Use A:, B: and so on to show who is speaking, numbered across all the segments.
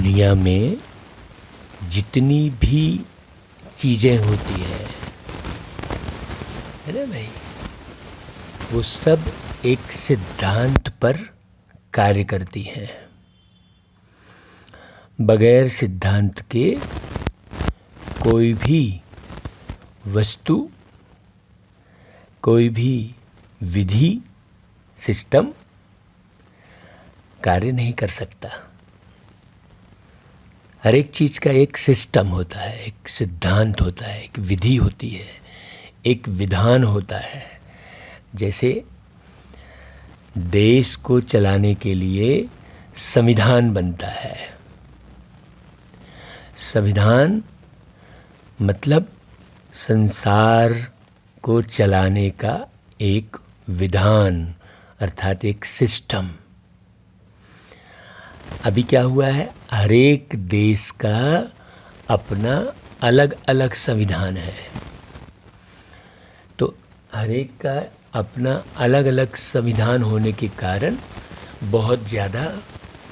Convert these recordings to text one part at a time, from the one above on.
A: दुनिया में जितनी भी चीज़ें होती है ना भाई, वो सब एक सिद्धांत पर कार्य करती हैं। बगैर सिद्धांत के कोई भी वस्तु, कोई भी विधि, सिस्टम कार्य नहीं कर सकता। हर एक चीज़ का एक सिस्टम होता है, एक सिद्धांत होता है, एक विधि होती है, एक विधान होता है। जैसे देश को चलाने के लिए संविधान बनता है। संविधान मतलब संसार को चलाने का एक विधान, अर्थात एक सिस्टम। अभी क्या हुआ है, हर एक देश का अपना अलग अलग संविधान है। तो हर एक का अपना अलग अलग संविधान होने के कारण बहुत ज़्यादा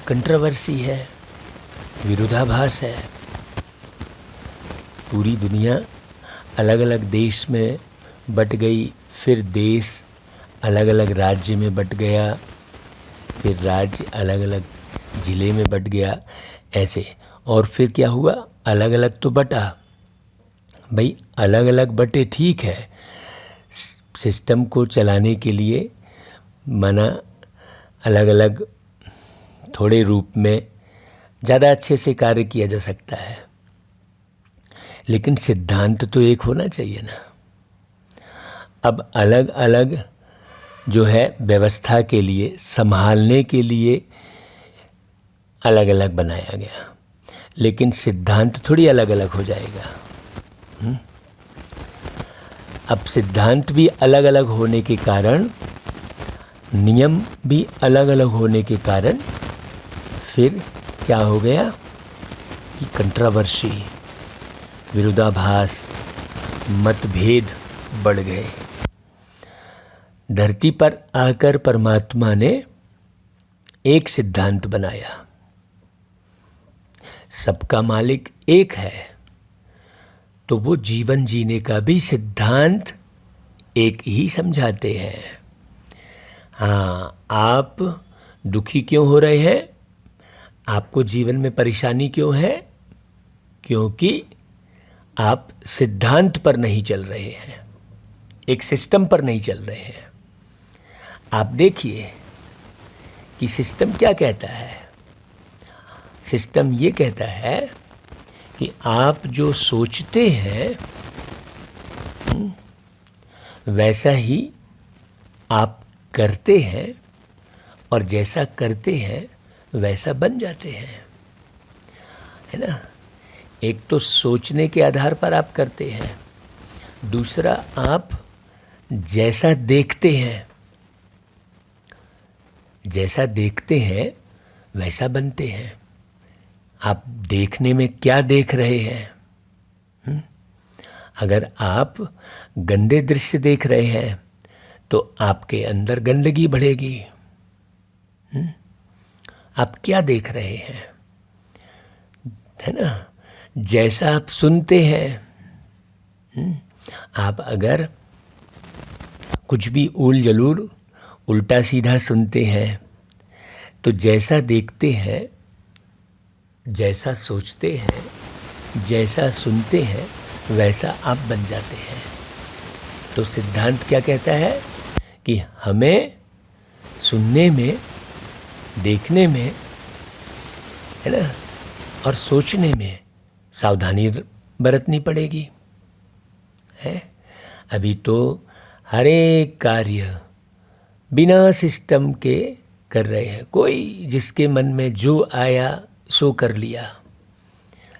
A: कंट्रोवर्सी है, विरोधाभास है। पूरी दुनिया अलग अलग देश में बट गई, फिर देश अलग अलग राज्य में बट गया, फिर राज्य अलग अलग ज़िले में बट गया, ऐसे। और फिर क्या हुआ, अलग अलग तो बटा भाई, अलग अलग बटे ठीक है, सिस्टम को चलाने के लिए माना अलग अलग थोड़े रूप में ज़्यादा अच्छे से कार्य किया जा सकता है, लेकिन सिद्धांत तो एक होना चाहिए ना। अब अलग अलग जो है व्यवस्था के लिए, संभालने के लिए अलग अलग बनाया गया, लेकिन सिद्धांत थोड़ी अलग अलग हो जाएगा। अब सिद्धांत भी अलग अलग होने के कारण, नियम भी अलग अलग होने के कारण फिर क्या हो गया कि कंट्रोवर्सी, विरोधाभास, मतभेद बढ़ गए। धरती पर आकर परमात्मा ने एक सिद्धांत बनाया, सबका मालिक एक है, तो वो जीवन जीने का भी सिद्धांत एक ही समझाते हैं। हाँ, आप दुखी क्यों हो रहे हैं, आपको जीवन में परेशानी क्यों है, क्योंकि आप सिद्धांत पर नहीं चल रहे हैं, एक सिस्टम पर नहीं चल रहे हैं। आप देखिए कि सिस्टम क्या कहता है। सिस्टम ये कहता है कि आप जो सोचते हैं वैसा ही आप करते हैं, और जैसा करते हैं वैसा बन जाते हैं, है ना। एक तो सोचने के आधार पर आप करते हैं, दूसरा आप जैसा देखते हैं, जैसा देखते हैं वैसा बनते हैं। आप देखने में क्या देख रहे हैं? अगर आप गंदे दृश्य देख रहे हैं तो आपके अंदर गंदगी बढ़ेगी। आप क्या देख रहे हैं, है ना। जैसा आप सुनते हैं, आप अगर कुछ भी ऊल जलूल उल्टा सीधा सुनते हैं तो जैसा देखते हैं, जैसा सोचते हैं, जैसा सुनते हैं वैसा आप बन जाते हैं। तो सिद्धांत क्या कहता है कि हमें सुनने में, देखने में, है ना, और सोचने में सावधानी बरतनी पड़ेगी, है। अभी तो हर एक कार्य बिना सिस्टम के कर रहे हैं, कोई जिसके मन में जो आया सो कर लिया,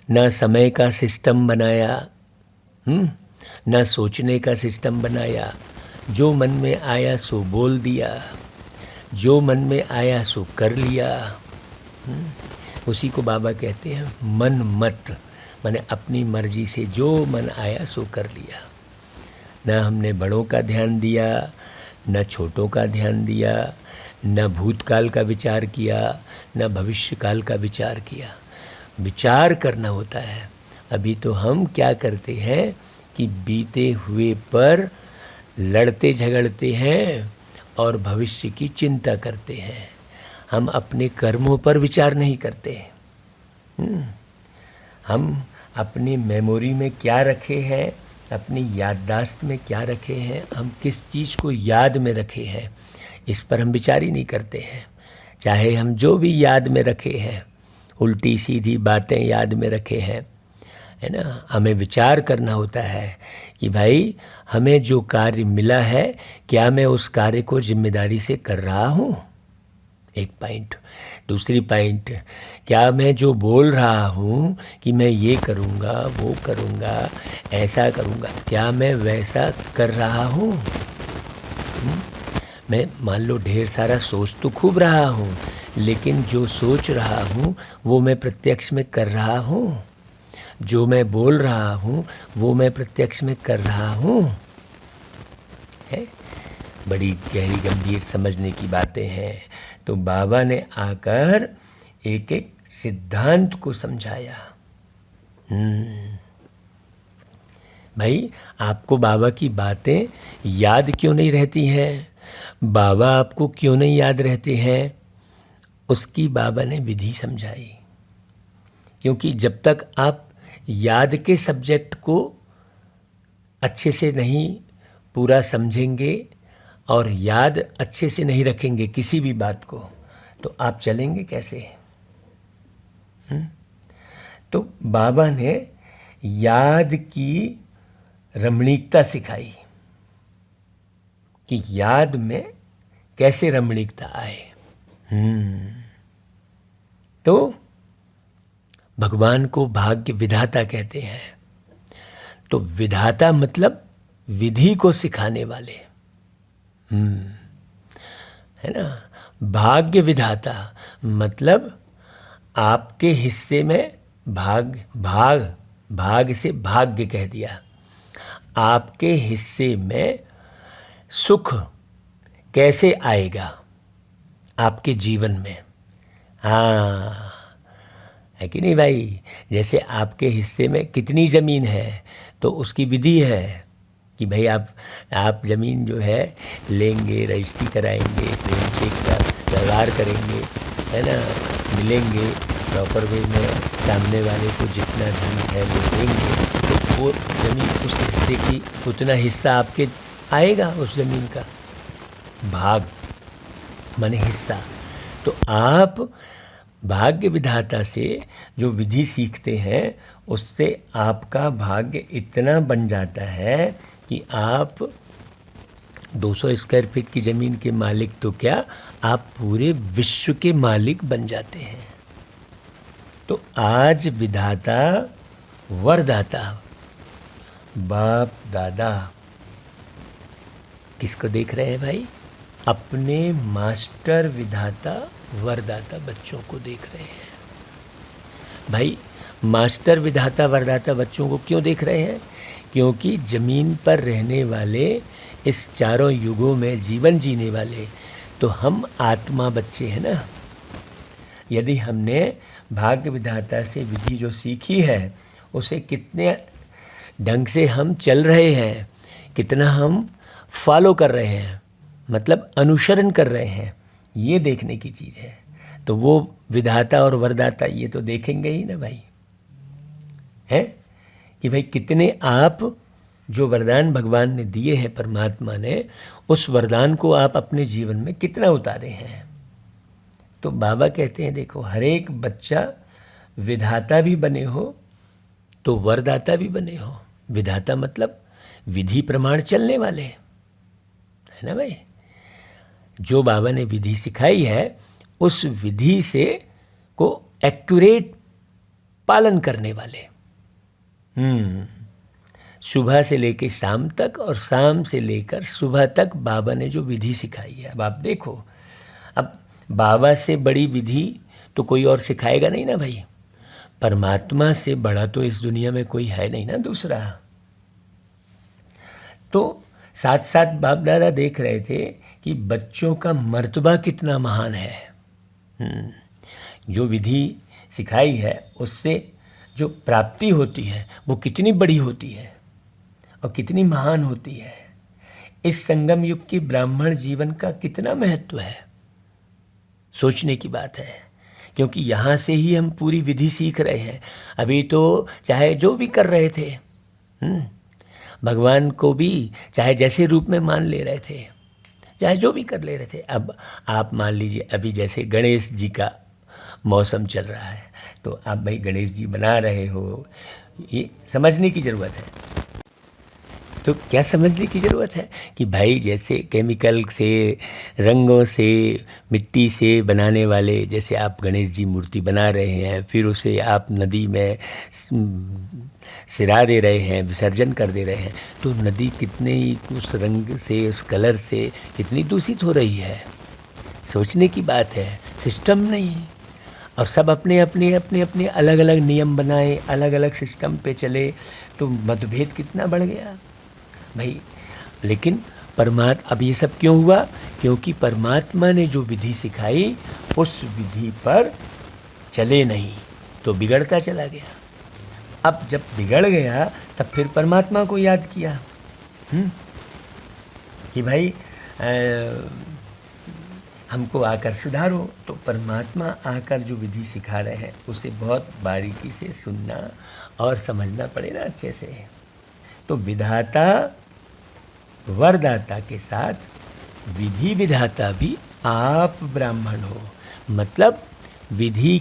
A: ना समय का सिस्टम बनाया, ना सोचने का सिस्टम बनाया, जो मन में आया सो बोल दिया, जो मन में आया सो कर लिया। उसी को बाबा कहते हैं मन मत, माने अपनी मर्जी से जो मन आया सो कर लिया। ना हमने बड़ों का ध्यान दिया, न छोटों का ध्यान दिया, न भूतकाल का विचार किया, न भविष्यकाल का विचार किया। विचार करना होता है। अभी तो हम क्या करते हैं कि बीते हुए पर लड़ते झगड़ते हैं और भविष्य की चिंता करते हैं। हम अपने कर्मों पर विचार नहीं करते। हम अपनी मेमोरी में क्या रखे हैं, अपनी याददाश्त में क्या रखे हैं, हम किस चीज़ को याद में रखे हैं, इस पर हम विचार ही नहीं करते हैं। चाहे हम जो भी याद में रखे हैं, उल्टी सीधी बातें याद में रखे हैं, है ना, हमें विचार करना होता है कि भाई हमें जो कार्य मिला है क्या मैं उस कार्य को जिम्मेदारी से कर रहा हूँ, एक पॉइंट। दूसरी पॉइंट, क्या मैं जो बोल रहा हूँ कि मैं ये करूँगा वो करूँगा ऐसा करूँगा, क्या मैं वैसा कर रहा हूँ? मैं मान लो ढेर सारा सोच तो खूब रहा हूँ, लेकिन जो सोच रहा हूँ वो मैं प्रत्यक्ष में कर रहा हूँ? जो मैं बोल रहा हूँ वो मैं प्रत्यक्ष में कर रहा हूँ? है, बड़ी गहरी गंभीर समझने की बातें हैं। तो बाबा ने आकर एक एक सिद्धांत को समझाया। भाई आपको बाबा की बातें याद क्यों नहीं रहती हैं? बाबा आपको क्यों नहीं याद रहते हैं? उसकी बाबा ने विधि समझाई। क्योंकि जब तक आप याद के सब्जेक्ट को अच्छे से नहीं पूरा समझेंगे और याद अच्छे से नहीं रखेंगे किसी भी बात को, तो आप चलेंगे कैसे? तो बाबा ने याद की रमणीकता सिखाई कि याद में कैसे रमणीकता आए। तो भगवान को भाग्य विधाता कहते हैं। तो विधाता मतलब विधि को सिखाने वाले, है ना। भाग्य विधाता मतलब आपके हिस्से में भाग से भाग्य कह दिया। आपके हिस्से में सुख कैसे आएगा आपके जीवन में? हाँ, है कि नहीं भाई? जैसे आपके हिस्से में कितनी ज़मीन है तो उसकी विधि है कि भाई आप ज़मीन जो है लेंगे, रजिस्ट्री कराएंगे, क्लेम चेक का व्यवहार करेंगे, है ना, मिलेंगे प्रॉपर वे में, सामने वाले को जितना धन है वो देंगे, तो वो ज़मीन उस हिस्से की उतना हिस्सा आपके आएगा। उस ज़मीन का भाग माने हिस्सा। तो आप भाग्य विधाता से जो विधि सीखते हैं उससे आपका भाग्य इतना बन जाता है कि आप 200 स्क्वायर फीट की ज़मीन के मालिक तो क्या, आप पूरे विश्व के मालिक बन जाते हैं। तो आज विधाता वरदाता बाप दादा किसको देख रहे हैं भाई? अपने मास्टर विधाता वरदाता बच्चों को देख रहे हैं। भाई मास्टर विधाता वरदाता बच्चों को क्यों देख रहे हैं? क्योंकि ज़मीन पर रहने वाले, इस चारों युगों में जीवन जीने वाले तो हम आत्मा बच्चे हैं ना। यदि हमने भाग्य विधाता से विधि जो सीखी है उसे कितने ढंग से हम चल रहे हैं, कितना हम फॉलो कर रहे हैं, मतलब अनुसरण कर रहे हैं, ये देखने की चीज़ है। तो वो विधाता और वरदाता ये तो देखेंगे ही ना भाई, है कि भाई कितने आप जो वरदान भगवान ने दिए हैं, परमात्मा ने, उस वरदान को आप अपने जीवन में कितना उतारे हैं। तो बाबा कहते हैं देखो, हर एक बच्चा विधाता भी बने हो तो वरदाता भी बने हो। विधाता मतलब विधि प्रमाण चलने वाले, है ना भाई। जो बाबा ने विधि सिखाई है उस विधि से को एक्यूरेट पालन करने वाले। सुबह से लेकर शाम तक और शाम से लेकर सुबह तक बाबा ने जो विधि सिखाई है। अब आप देखो, अब बाबा से बड़ी विधि तो कोई और सिखाएगा नहीं ना भाई। परमात्मा से बड़ा तो इस दुनिया में कोई है नहीं ना दूसरा। तो साथ साथ बाप दादा देख रहे थे कि बच्चों का मर्तबा कितना महान है। जो विधि सिखाई है उससे जो प्राप्ति होती है वो कितनी बड़ी होती है और कितनी महान होती है। इस संगम युग के ब्राह्मण जीवन का कितना महत्व है, सोचने की बात है। क्योंकि यहाँ से ही हम पूरी विधि सीख रहे हैं। अभी तो चाहे जो भी कर रहे थे, भगवान को भी चाहे जैसे रूप में मान ले रहे थे, चाहे जो भी कर ले रहे थे। अब आप मान लीजिए अभी जैसे गणेश जी का मौसम चल रहा है, तो आप भाई गणेश जी बना रहे हो, ये समझने की ज़रूरत है। तो क्या समझने की ज़रूरत है कि भाई जैसे केमिकल से, रंगों से, मिट्टी से बनाने वाले, जैसे आप गणेश जी मूर्ति बना रहे हैं, फिर उसे आप नदी में सिरा दे रहे हैं, विसर्जन कर दे रहे हैं, तो नदी कितने उस रंग से, उस कलर से कितनी दूषित हो रही है। सोचने की बात है, सिस्टम नहीं। और सब अपने अपने अपने अपने अलग अलग नियम बनाए, अलग अलग सिस्टम पे चले, तो मतभेद कितना बढ़ गया भाई। लेकिन अब ये सब क्यों हुआ? क्योंकि परमात्मा ने जो विधि सिखाई उस विधि पर चले नहीं, तो बिगड़ता चला गया। अब जब बिगड़ गया तब फिर परमात्मा को याद किया कि भाई हमको आकर सुधारो। तो परमात्मा आकर जो विधि सिखा रहे हैं उसे बहुत बारीकी से सुनना और समझना पड़े ना अच्छे से। तो विधाता वरदाता के साथ विधि विधाता भी आप ब्राह्मण हो, मतलब विधि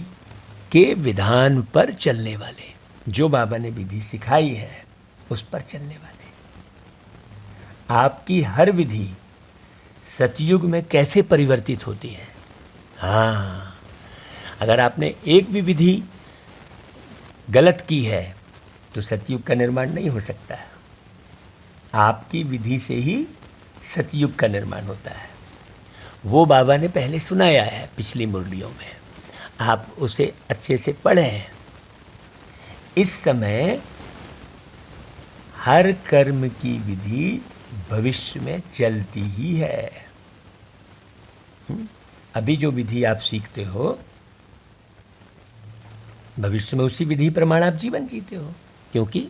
A: के विधान पर चलने वाले, जो बाबा ने विधि सिखाई है उस पर चलने वाले। आपकी हर विधि सतयुग में कैसे परिवर्तित होती है। हाँ, अगर आपने एक भी विधि गलत की है तो सतयुग का निर्माण नहीं हो सकता है। आपकी विधि से ही सतयुग का निर्माण होता है। वो बाबा ने पहले सुनाया है पिछली मुरलियों में, आप उसे अच्छे से पढ़ें। इस समय हर कर्म की विधि भविष्य में चलती ही है। अभी जो विधि आप सीखते हो, भविष्य में उसी विधि प्रमाण आप जीवन जीते हो, क्योंकि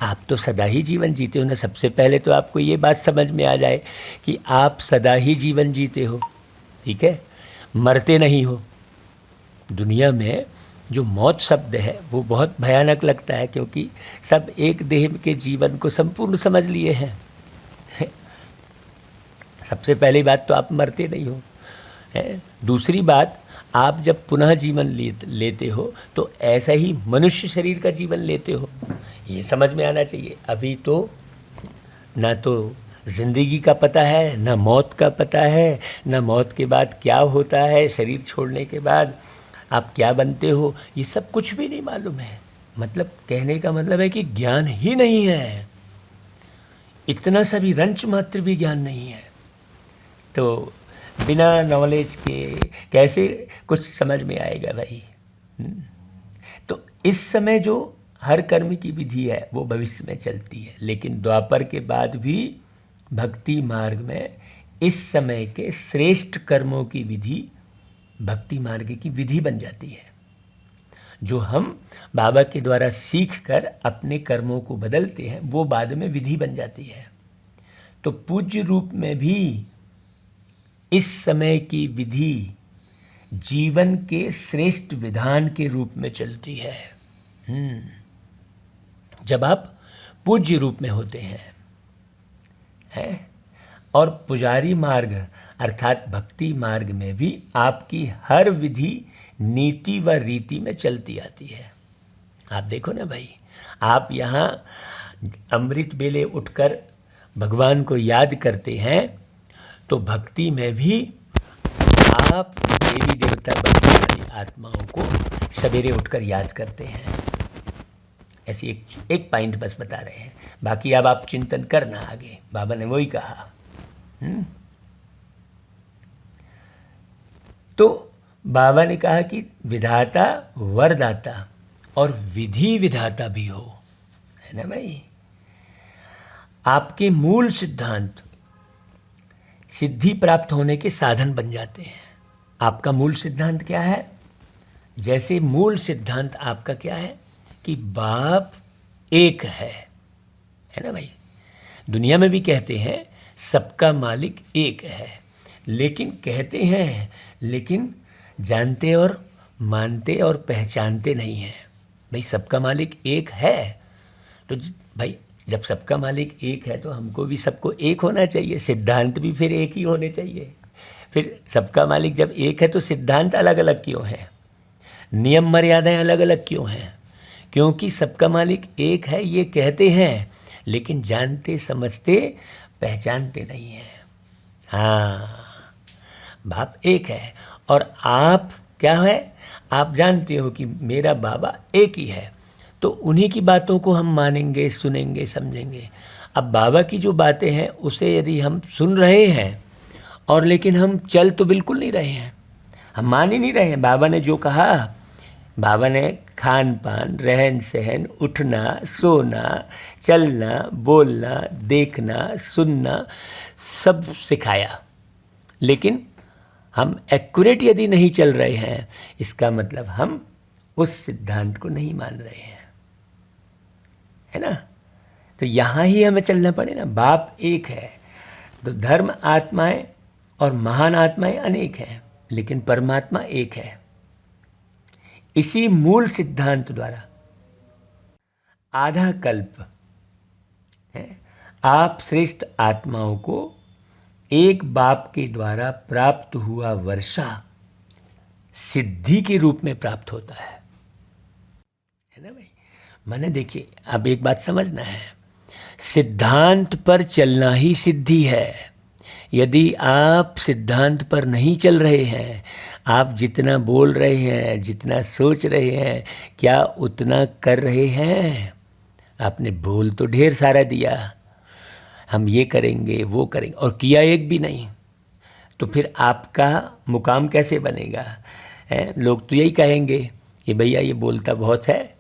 A: आप तो सदा ही जीवन जीते हो ना। सबसे पहले तो आपको ये बात समझ में आ जाए कि आप सदा ही जीवन जीते हो, ठीक है, मरते नहीं हो। दुनिया में जो मौत शब्द है वो बहुत भयानक लगता है, क्योंकि सब एक देह के जीवन को संपूर्ण समझ लिए हैं। सबसे पहली बात तो आप मरते नहीं हो है। दूसरी बात, आप जब पुनः जीवन लेते हो तो ऐसा ही मनुष्य शरीर का जीवन लेते हो, ये समझ में आना चाहिए। अभी तो ना तो ज़िंदगी का पता है, ना मौत का पता है, ना मौत के बाद क्या होता है, शरीर छोड़ने के बाद आप क्या बनते हो, ये सब कुछ भी नहीं मालूम है। मतलब कहने का मतलब है कि ज्ञान ही नहीं है, इतना सा भी रंच मात्र भी ज्ञान नहीं है। तो बिना नॉलेज के कैसे कुछ समझ में आएगा भाई। तो इस समय जो हर कर्म की विधि है वो भविष्य में चलती है, लेकिन द्वापर के बाद भी भक्ति मार्ग में इस समय के श्रेष्ठ कर्मों की विधि भक्ति मार्ग की विधि बन जाती है, जो हम बाबा के द्वारा सीख कर अपने कर्मों को बदलते हैं, वो बाद में विधि बन जाती है। तो पूज्य रूप में भी इस समय की विधि जीवन के श्रेष्ठ विधान के रूप में चलती है। जब आप पूज्य रूप में होते हैं और पुजारी मार्ग अर्थात भक्ति मार्ग में भी आपकी हर विधि नीति व रीति में चलती आती है। आप देखो ना भाई, आप यहाँ अमृत बेले उठकर भगवान को याद करते हैं, तो भक्ति में भी आप देवी देवता बनने वाली आत्माओं को सवेरे उठकर याद करते हैं। ऐसी एक पॉइंट बस बता रहे हैं, बाकी अब आप चिंतन करना आगे, बाबा ने वही कहा। तो बाबा ने कहा कि विधाता वरदाता और विधि विधाता भी हो, है ना भाई। आपके मूल सिद्धांत सिद्धि प्राप्त होने के साधन बन जाते हैं। आपका मूल सिद्धांत क्या है? जैसे मूल सिद्धांत आपका क्या है कि बाप एक है ना भाई। दुनिया में भी कहते हैं सबका मालिक एक है, लेकिन कहते हैं, लेकिन जानते और मानते और पहचानते नहीं हैं। भाई सबका मालिक एक है तो भाई जब सबका मालिक एक है तो हमको भी सबको एक होना चाहिए, सिद्धांत भी फिर एक ही होने चाहिए। फिर सबका मालिक जब एक है तो सिद्धांत अलग अलग क्यों है, नियम मर्यादाएं अलग अलग क्यों हैं? क्योंकि सबका मालिक एक है ये कहते हैं, लेकिन जानते समझते पहचानते नहीं हैं। हाँ, बाप एक है और आप क्या है, आप जानते हो कि मेरा बाबा एक ही है, तो उन्हीं की बातों को हम मानेंगे, सुनेंगे, समझेंगे। अब बाबा की जो बातें हैं उसे यदि हम सुन रहे हैं और लेकिन हम चल तो बिल्कुल नहीं रहे हैं, हम मान ही नहीं रहे हैं। बाबा ने जो कहा, बाबा ने खान पान, रहन सहन, उठना, सोना, चलना, बोलना, देखना, सुनना सब सिखाया, लेकिन हम एक्यूरेट यदि नहीं चल रहे हैं, इसका मतलब हम उस सिद्धांत को नहीं मान रहे हैं, है ना। तो यहाँ ही हमें चलना पड़े ना। बाप एक है तो धर्म आत्माएं और महान आत्माएं अनेक हैं, लेकिन परमात्मा एक है। इसी मूल सिद्धांत द्वारा आधा कल्प है, आप श्रेष्ठ आत्माओं को एक बाप के द्वारा प्राप्त हुआ वर्षा सिद्धि के रूप में प्राप्त होता है ना भाई। मैंने देखिए, अब एक बात समझना है, सिद्धांत पर चलना ही सिद्धि है। यदि आप सिद्धांत पर नहीं चल रहे हैं, आप जितना बोल रहे हैं, जितना सोच रहे हैं, क्या उतना कर रहे हैं? आपने बोल तो ढेर सारा दिया, हम ये करेंगे वो करेंगे, और किया एक भी नहीं, तो फिर आपका मुकाम कैसे बनेगा? लोग तो यही कहेंगे कि भैया ये बोलता बहुत है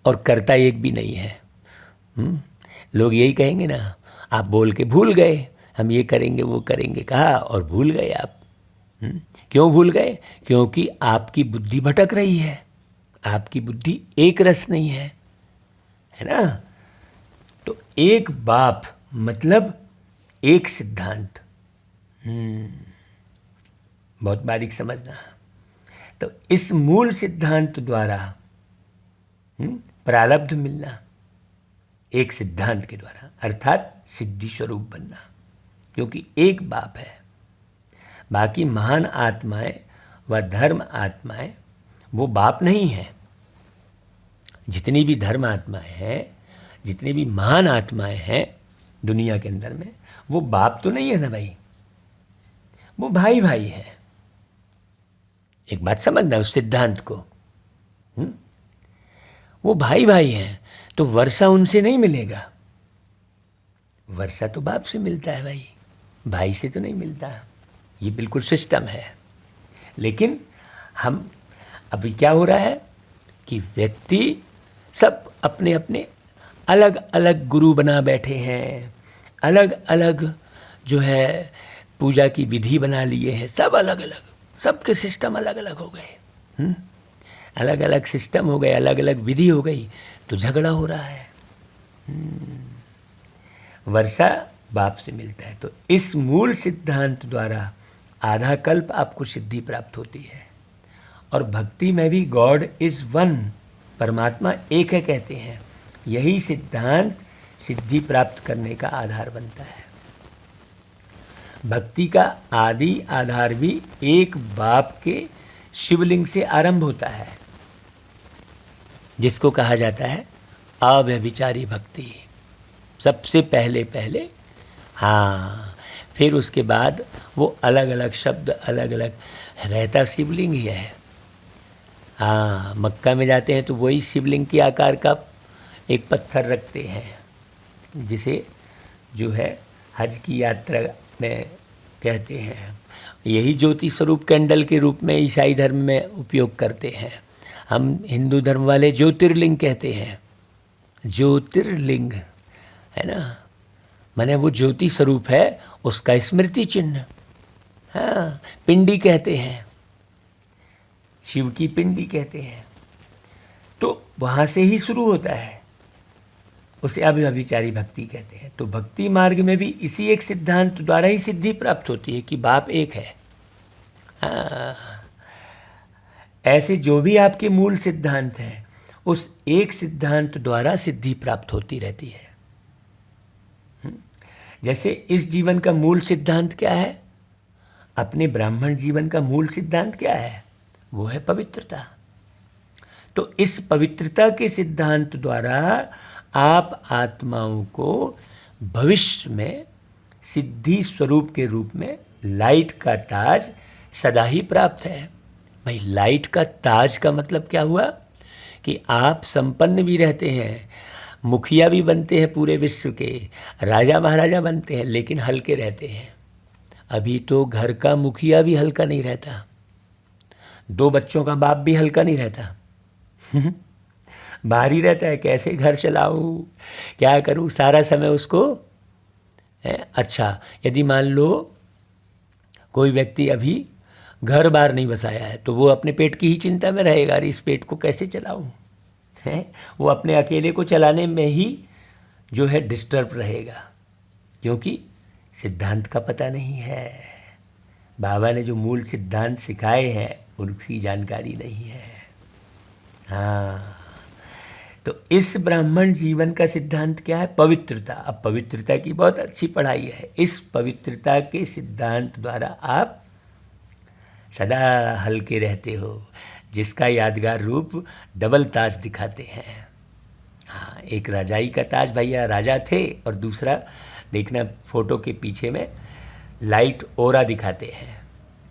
A: और करता एक भी नहीं है। लोग यही कहेंगे ना, आप बोल के भूल गए, हम ये करेंगे वो करेंगे कहा और भूल गए आप। क्यों भूल गए? क्योंकि आपकी बुद्धि भटक रही है, आपकी बुद्धि एक रस नहीं है, है ना। तो एक बाप मतलब एक सिद्धांत, बहुत बारीक समझना। तो इस मूल सिद्धांत द्वारा प्रारब्ध मिलना, एक सिद्धांत के द्वारा, अर्थात सिद्धि स्वरूप बनना, क्योंकि एक बाप है। बाकी महान आत्माएं व धर्म आत्माएं वो बाप नहीं है। जितनी भी धर्म आत्माएं हैं, जितनी भी महान आत्माएं हैं दुनिया के अंदर में, वो बाप तो नहीं है ना भाई, वो भाई भाई है। एक बात समझना उस सिद्धांत को, वो भाई भाई हैं, तो वर्षा उनसे नहीं मिलेगा। वर्षा तो बाप से मिलता है भाई, भाई से तो नहीं मिलता। ये बिल्कुल सिस्टम है। लेकिन हम अभी क्या हो रहा है कि व्यक्ति सब अपने अपने अलग अलग गुरु बना बैठे हैं, अलग अलग जो है पूजा की विधि बना लिए हैं, सब अलग अलग, सबके सिस्टम अलग अलग हो गए, अलग अलग सिस्टम हो गए, अलग अलग विधि हो गई, तो झगड़ा हो रहा है। वर्षा बाप से मिलता है। तो इस मूल सिद्धांत द्वारा आधा कल्प आपको सिद्धि प्राप्त होती है। और भक्ति में भी गॉड इज वन, परमात्मा एक है कहते हैं। यही सिद्धांत सिद्धि प्राप्त करने का आधार बनता है। भक्ति का आदि आधार भी एक बाप के शिवलिंग से आरंभ होता है, जिसको कहा जाता है अव्यभिचारी भक्ति। सबसे पहले पहले, हाँ, फिर उसके बाद वो अलग अलग शब्द अलग अलग रहता शिवलिंग ही है। हाँ, मक्का में जाते हैं तो वही शिवलिंग के आकार का एक पत्थर रखते हैं, जिसे जो है हज की यात्रा में कहते हैं। यही ज्योति स्वरूप कैंडल के रूप में ईसाई धर्म में उपयोग करते हैं। हम हिंदू धर्म वाले ज्योतिर्लिंग कहते हैं। ज्योतिर्लिंग है ना, माने वो ज्योति स्वरूप है, उसका स्मृति चिन्ह। हाँ, पिंडी कहते हैं। शिव की पिंडी कहते हैं। तो वहाँ से ही शुरू होता है, उसे अव्यभिचारी भक्ति कहते हैं। तो भक्ति मार्ग में भी इसी एक सिद्धांत द्वारा ही सिद्धि प्राप्त होती है कि बाप एक है। हाँ, ऐसे जो भी आपके मूल सिद्धांत हैं, उस एक सिद्धांत द्वारा सिद्धि प्राप्त होती रहती है। जैसे इस जीवन का मूल सिद्धांत क्या है, अपने ब्राह्मण जीवन का मूल सिद्धांत क्या है, वो है पवित्रता। तो इस पवित्रता के सिद्धांत द्वारा आप आत्माओं को भविष्य में सिद्धि स्वरूप के रूप में लाइट का ताज सदा ही प्राप्त है। भाई, लाइट का ताज का मतलब क्या हुआ कि आप संपन्न भी रहते हैं, मुखिया भी बनते हैं पूरे विश्व के, राजा महाराजा बनते हैं, लेकिन हल्के रहते हैं। अभी तो घर का मुखिया भी हल्का नहीं रहता, 2 बच्चों का बाप भी हल्का नहीं रहता। भारी रहता है, कैसे घर चलाऊं, क्या करूं, सारा समय उसको है। अच्छा, यदि मान लो कोई व्यक्ति अभी घर बार नहीं बसाया है, तो वो अपने पेट की ही चिंता में रहेगा, अरे इस पेट को कैसे चलाऊं, है। वो अपने अकेले को चलाने में ही जो है डिस्टर्ब रहेगा, क्योंकि सिद्धांत का पता नहीं है। बाबा ने जो मूल सिद्धांत सिखाए हैं उनकी जानकारी नहीं है। हाँ, तो इस ब्राह्मण जीवन का सिद्धांत क्या है, पवित्रता। अब पवित्रता की बहुत अच्छी पढ़ाई है। इस पवित्रता के सिद्धांत द्वारा आप सदा हल्के रहते हो, जिसका यादगार रूप डबल ताज दिखाते हैं। हाँ, एक राजाई का ताज, भैया राजा थे, और दूसरा देखना फोटो के पीछे में लाइट ओरा दिखाते हैं,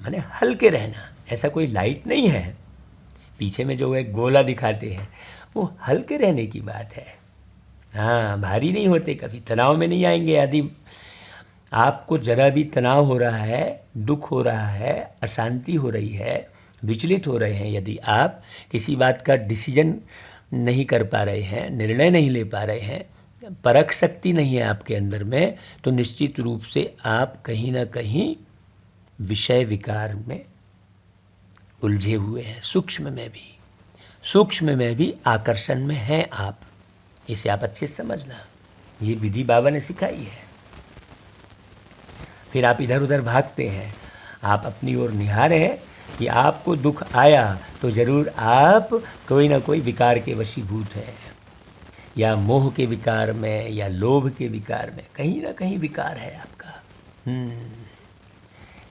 A: माने हल्के रहना। ऐसा कोई लाइट नहीं है, पीछे में जो एक गोला दिखाते हैं वो हल्के रहने की बात है। हाँ, भारी नहीं होते, कभी तनाव में नहीं आएंगे। यदि आपको जरा भी तनाव हो रहा है, दुख हो रहा है, अशांति हो रही है, विचलित हो रहे हैं, यदि आप किसी बात का डिसीजन नहीं कर पा रहे हैं, निर्णय नहीं ले पा रहे हैं, परख शक्ति नहीं है आपके अंदर में, तो निश्चित रूप से आप कहीं ना कहीं विषय विकार में उलझे हुए हैं। सूक्ष्म में भी आकर्षण में हैं आप। इसे आप अच्छे से समझना, ये विधि बाबा ने सिखाई है। फिर आप इधर उधर भागते हैं, आप अपनी ओर निहारे हैं कि आपको दुख आया तो ज़रूर आप कोई ना कोई विकार के वशीभूत हैं, या मोह के विकार में, या लोभ के विकार में, कहीं ना कहीं विकार है आपका।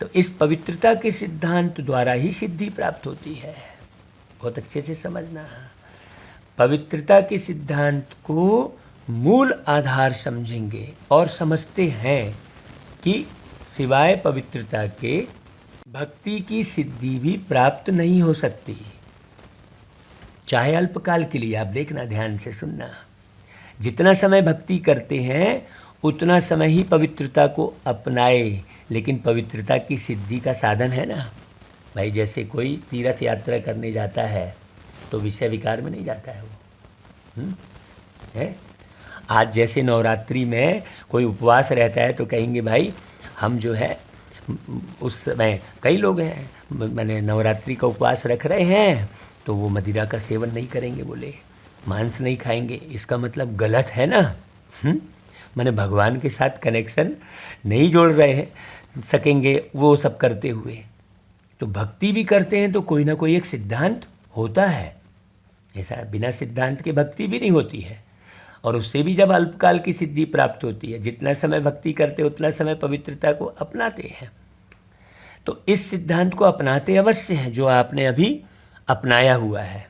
A: तो इस पवित्रता के सिद्धांत द्वारा ही सिद्धि प्राप्त होती है। बहुत अच्छे से समझना, पवित्रता के सिद्धांत को मूल आधार समझेंगे और समझते हैं कि सिवाय पवित्रता के भक्ति की सिद्धि भी प्राप्त नहीं हो सकती, चाहे अल्पकाल के लिए। आप देखना, ध्यान से सुनना, जितना समय भक्ति करते हैं उतना समय ही पवित्रता को अपनाए, लेकिन पवित्रता की सिद्धि का साधन है ना भाई। जैसे कोई तीर्थ यात्रा करने जाता है तो विषय विकार में नहीं जाता है वो, है। आज जैसे नवरात्रि में कोई उपवास रहता है तो कहेंगे भाई हम जो है उस समय, कई लोग हैं मैंने नवरात्रि का उपवास रख रहे हैं तो वो मदिरा का सेवन नहीं करेंगे, बोले मांस नहीं खाएंगे। इसका मतलब गलत है ना। मैंने भगवान के साथ कनेक्शन नहीं जोड़ रहे हैं सकेंगे वो सब करते हुए। तो भक्ति भी करते हैं तो कोई ना कोई एक सिद्धांत होता है, ऐसा बिना सिद्धांत के भक्ति भी नहीं होती है। और उससे भी जब अल्पकाल की सिद्धि प्राप्त होती है, जितना समय भक्ति करते उतना समय पवित्रता को अपनाते हैं। तो इस सिद्धांत को अपनाते अवश्य हैं, जो आपने अभी अपनाया हुआ है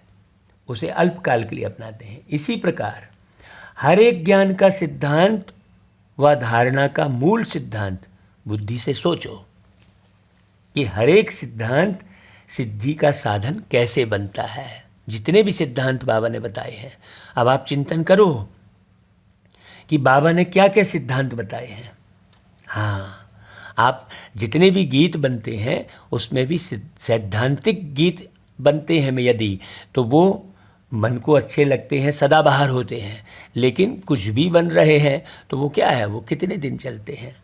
A: उसे अल्पकाल के लिए अपनाते हैं। इसी प्रकार हर एक ज्ञान का सिद्धांत व धारणा का मूल सिद्धांत बुद्धि से सोचो कि हर एक सिद्धांत सिद्धि का साधन कैसे बनता है। जितने भी सिद्धांत बाबा ने बताए हैं, अब आप चिंतन करो कि बाबा ने क्या क्या सिद्धांत बताए हैं। हाँ, आप जितने भी गीत बनते हैं उसमें भी सैद्धांतिक गीत बनते हैं यदि, तो वो मन को अच्छे लगते हैं, सदाबहार होते हैं। लेकिन कुछ भी बन रहे हैं तो वो क्या है, वो कितने दिन चलते हैं।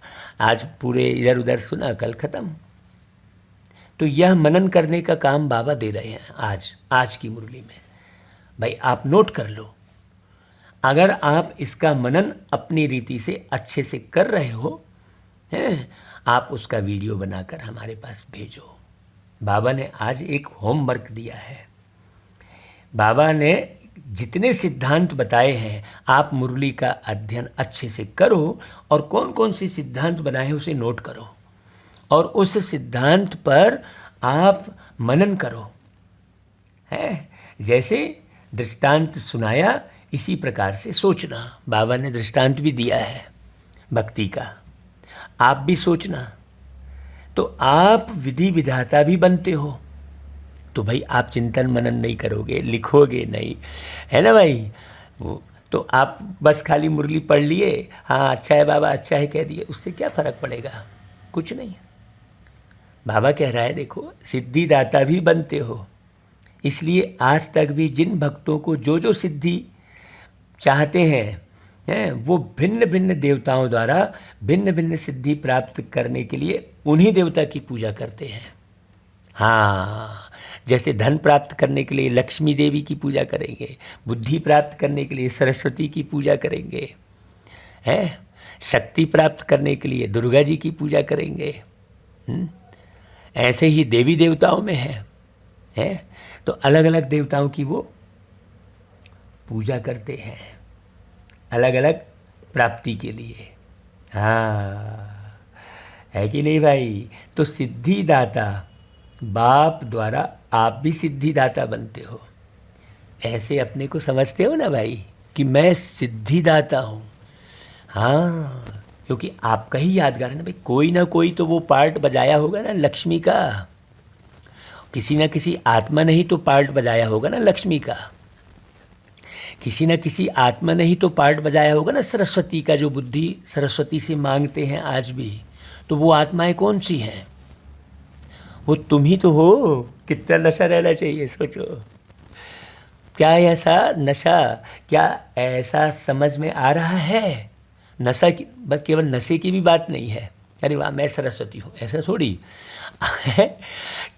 A: आज पूरे इधर उधर सुना, कल ख़त्म। तो तो यह मनन करने का काम बाबा दे रहे हैं आज की मुरली में। भाई आप नोट कर लो, अगर आप इसका मनन अपनी रीति से अच्छे से कर रहे हो हैं, आप उसका वीडियो बनाकर हमारे पास भेजो। बाबा ने आज एक होमवर्क दिया है। बाबा ने जितने सिद्धांत बताए हैं, आप मुरली का अध्ययन अच्छे से करो और कौन कौन से सिद्धांत बनाए हैं उसे नोट करो और उस सिद्धांत पर आप मनन करो। है जैसे दृष्टांत सुनाया, इसी प्रकार से सोचना। बाबा ने दृष्टांत भी दिया है भक्ति का, आप भी सोचना। तो आप विधि विधाता भी बनते हो। तो भाई आप चिंतन मनन नहीं करोगे, लिखोगे नहीं, है ना भाई, वो तो आप बस खाली मुरली पढ़ लिए, हाँ अच्छा है बाबा अच्छा है कह दिए, उससे क्या फर्क पड़ेगा? कुछ नहीं। बाबा कह रहा है देखो, सिद्धिदाता भी बनते हो। इसलिए आज तक भी जिन भक्तों को जो जो सिद्धि चाहते हैं वो भिन्न भिन्न देवताओं द्वारा भिन्न भिन्न सिद्धि प्राप्त करने के लिए उन्हीं देवता की पूजा करते हैं। हाँ, जैसे धन प्राप्त करने के लिए लक्ष्मी देवी की पूजा करेंगे, बुद्धि प्राप्त करने के लिए सरस्वती की पूजा करेंगे, हैं, शक्ति प्राप्त करने के लिए दुर्गा जी की पूजा करेंगे। ऐसे ही देवी देवताओं में है तो अलग अलग देवताओं की वो पूजा करते हैं अलग अलग प्राप्ति के लिए। हाँ, है कि नहीं भाई? तो सिद्धिदाता बाप द्वारा आप भी सिद्धिदाता बनते हो। ऐसे अपने को समझते हो ना भाई कि मैं सिद्धिदाता हूँ। हाँ, क्योंकि आपका ही यादगार है ना भाई, कोई ना कोई तो वो पार्ट बजाया होगा ना लक्ष्मी का, किसी ना किसी आत्मा ने ही तो पार्ट बजाया होगा ना लक्ष्मी का, किसी न किसी आत्मा ने ही तो पार्ट बजाया होगा ना सरस्वती का, जो बुद्धि सरस्वती से मांगते हैं आज भी। तो वो आत्माएं कौन सी हैं? वो तुम ही तो हो। कितना नशा रहना चाहिए सोचो। क्या ऐसा नशा, क्या ऐसा समझ में आ रहा है? नशा की बस केवल नशे की भी बात नहीं है, अरे वाह मैं सरस्वती हूँ, ऐसा थोड़ी।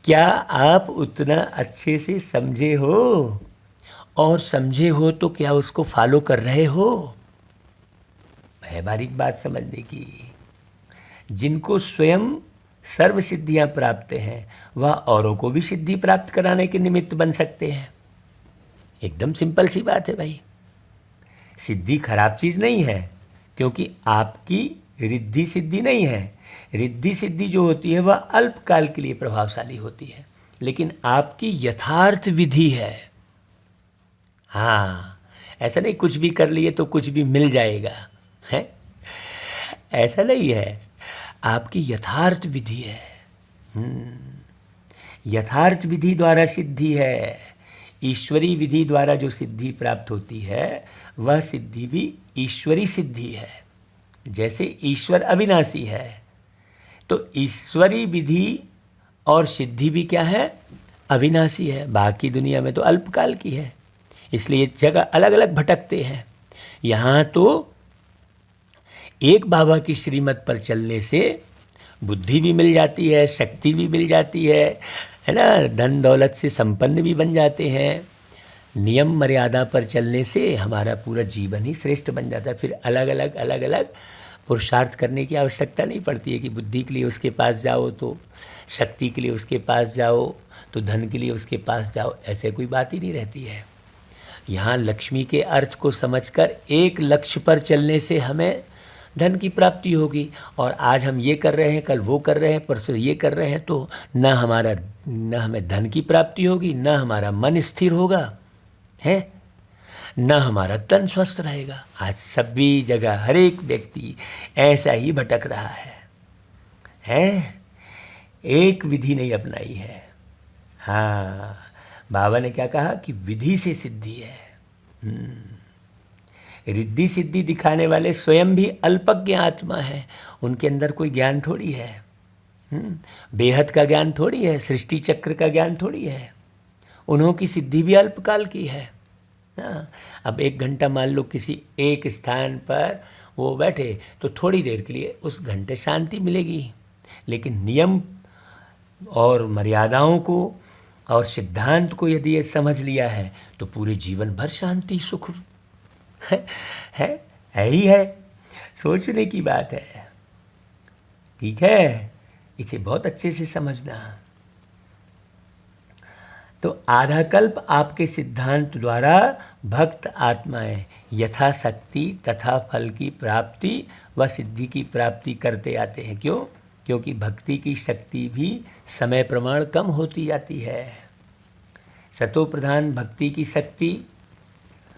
A: क्या आप उतना अच्छे से समझे हो? और समझे हो तो क्या उसको फॉलो कर रहे हो? है बारीक बात समझने की। जिनको स्वयं सर्व सिद्धियां प्राप्त हैं वह औरों को भी सिद्धि प्राप्त कराने के निमित्त बन सकते हैं। एकदम सिंपल सी बात है भाई। सिद्धि खराब चीज़ नहीं है, क्योंकि आपकी रिद्धि सिद्धि नहीं है। रिद्धि सिद्धि जो होती है वह अल्पकाल के लिए प्रभावशाली होती है, लेकिन आपकी यथार्थ विधि है। हाँ, ऐसा नहीं कुछ भी कर लिए तो कुछ भी मिल जाएगा, है ऐसा नहीं है। आपकी यथार्थ विधि है। यथार्थ विधि द्वारा सिद्धि है। ईश्वरी विधि द्वारा जो सिद्धि प्राप्त होती है वह सिद्धि भी ईश्वरी सिद्धि है। जैसे ईश्वर अविनाशी है, तो ईश्वरी विधि और सिद्धि भी क्या है? अविनाशी है। बाकी दुनिया में तो अल्पकाल की है, इसलिए जगह अलग अलग भटकते हैं। यहाँ तो एक बाबा की श्रीमत पर चलने से बुद्धि भी मिल जाती है, शक्ति भी मिल जाती है ना, धन दौलत से संपन्न भी बन जाते हैं। नियम मर्यादा पर चलने से हमारा पूरा जीवन ही श्रेष्ठ बन जाता है। फिर अलग अलग पुरुषार्थ करने की आवश्यकता नहीं पड़ती है कि बुद्धि के लिए उसके पास जाओ तो शक्ति के लिए उसके पास जाओ तो धन के लिए उसके पास जाओ, ऐसे कोई बात ही नहीं रहती है। यहाँ लक्ष्मी के अर्थ को समझकर एक लक्ष्य पर चलने से हमें धन की प्राप्ति होगी। और आज हम ये कर रहे हैं, कल वो कर रहे हैं, परसों ये कर रहे हैं, तो न हमें धन की प्राप्ति होगी, न हमारा मन स्थिर होगा, है न हमारा तन स्वस्थ रहेगा। आज सभी जगह हर एक व्यक्ति ऐसा ही भटक रहा है? एक विधि नहीं अपनाई है। हाँ, बाबा ने क्या कहा कि विधि से सिद्धि है। रिद्धि सिद्धि दिखाने वाले स्वयं भी अल्पज्ञ आत्मा है, उनके अंदर कोई ज्ञान थोड़ी है। बेहद का ज्ञान थोड़ी है, सृष्टि चक्र का ज्ञान थोड़ी है। उन्हों की सिद्धि भी अल्पकाल की है। अब 1 घंटा मान लो किसी एक स्थान पर वो बैठे तो थोड़ी देर के लिए उस घंटे शांति मिलेगी, लेकिन नियम और मर्यादाओं को और सिद्धांत को यदि ये समझ लिया है तो पूरे जीवन भर शांति सुख है, है ही है। सोचने की बात है, ठीक है। इसे बहुत अच्छे से समझना। तो आधा कल्प आपके सिद्धांत द्वारा भक्त आत्माएं यथाशक्ति तथा फल की प्राप्ति व सिद्धि की प्राप्ति करते आते हैं। क्यों? क्योंकि भक्ति की शक्ति भी समय प्रमाण कम होती जाती है। सतो प्रधान भक्ति की शक्ति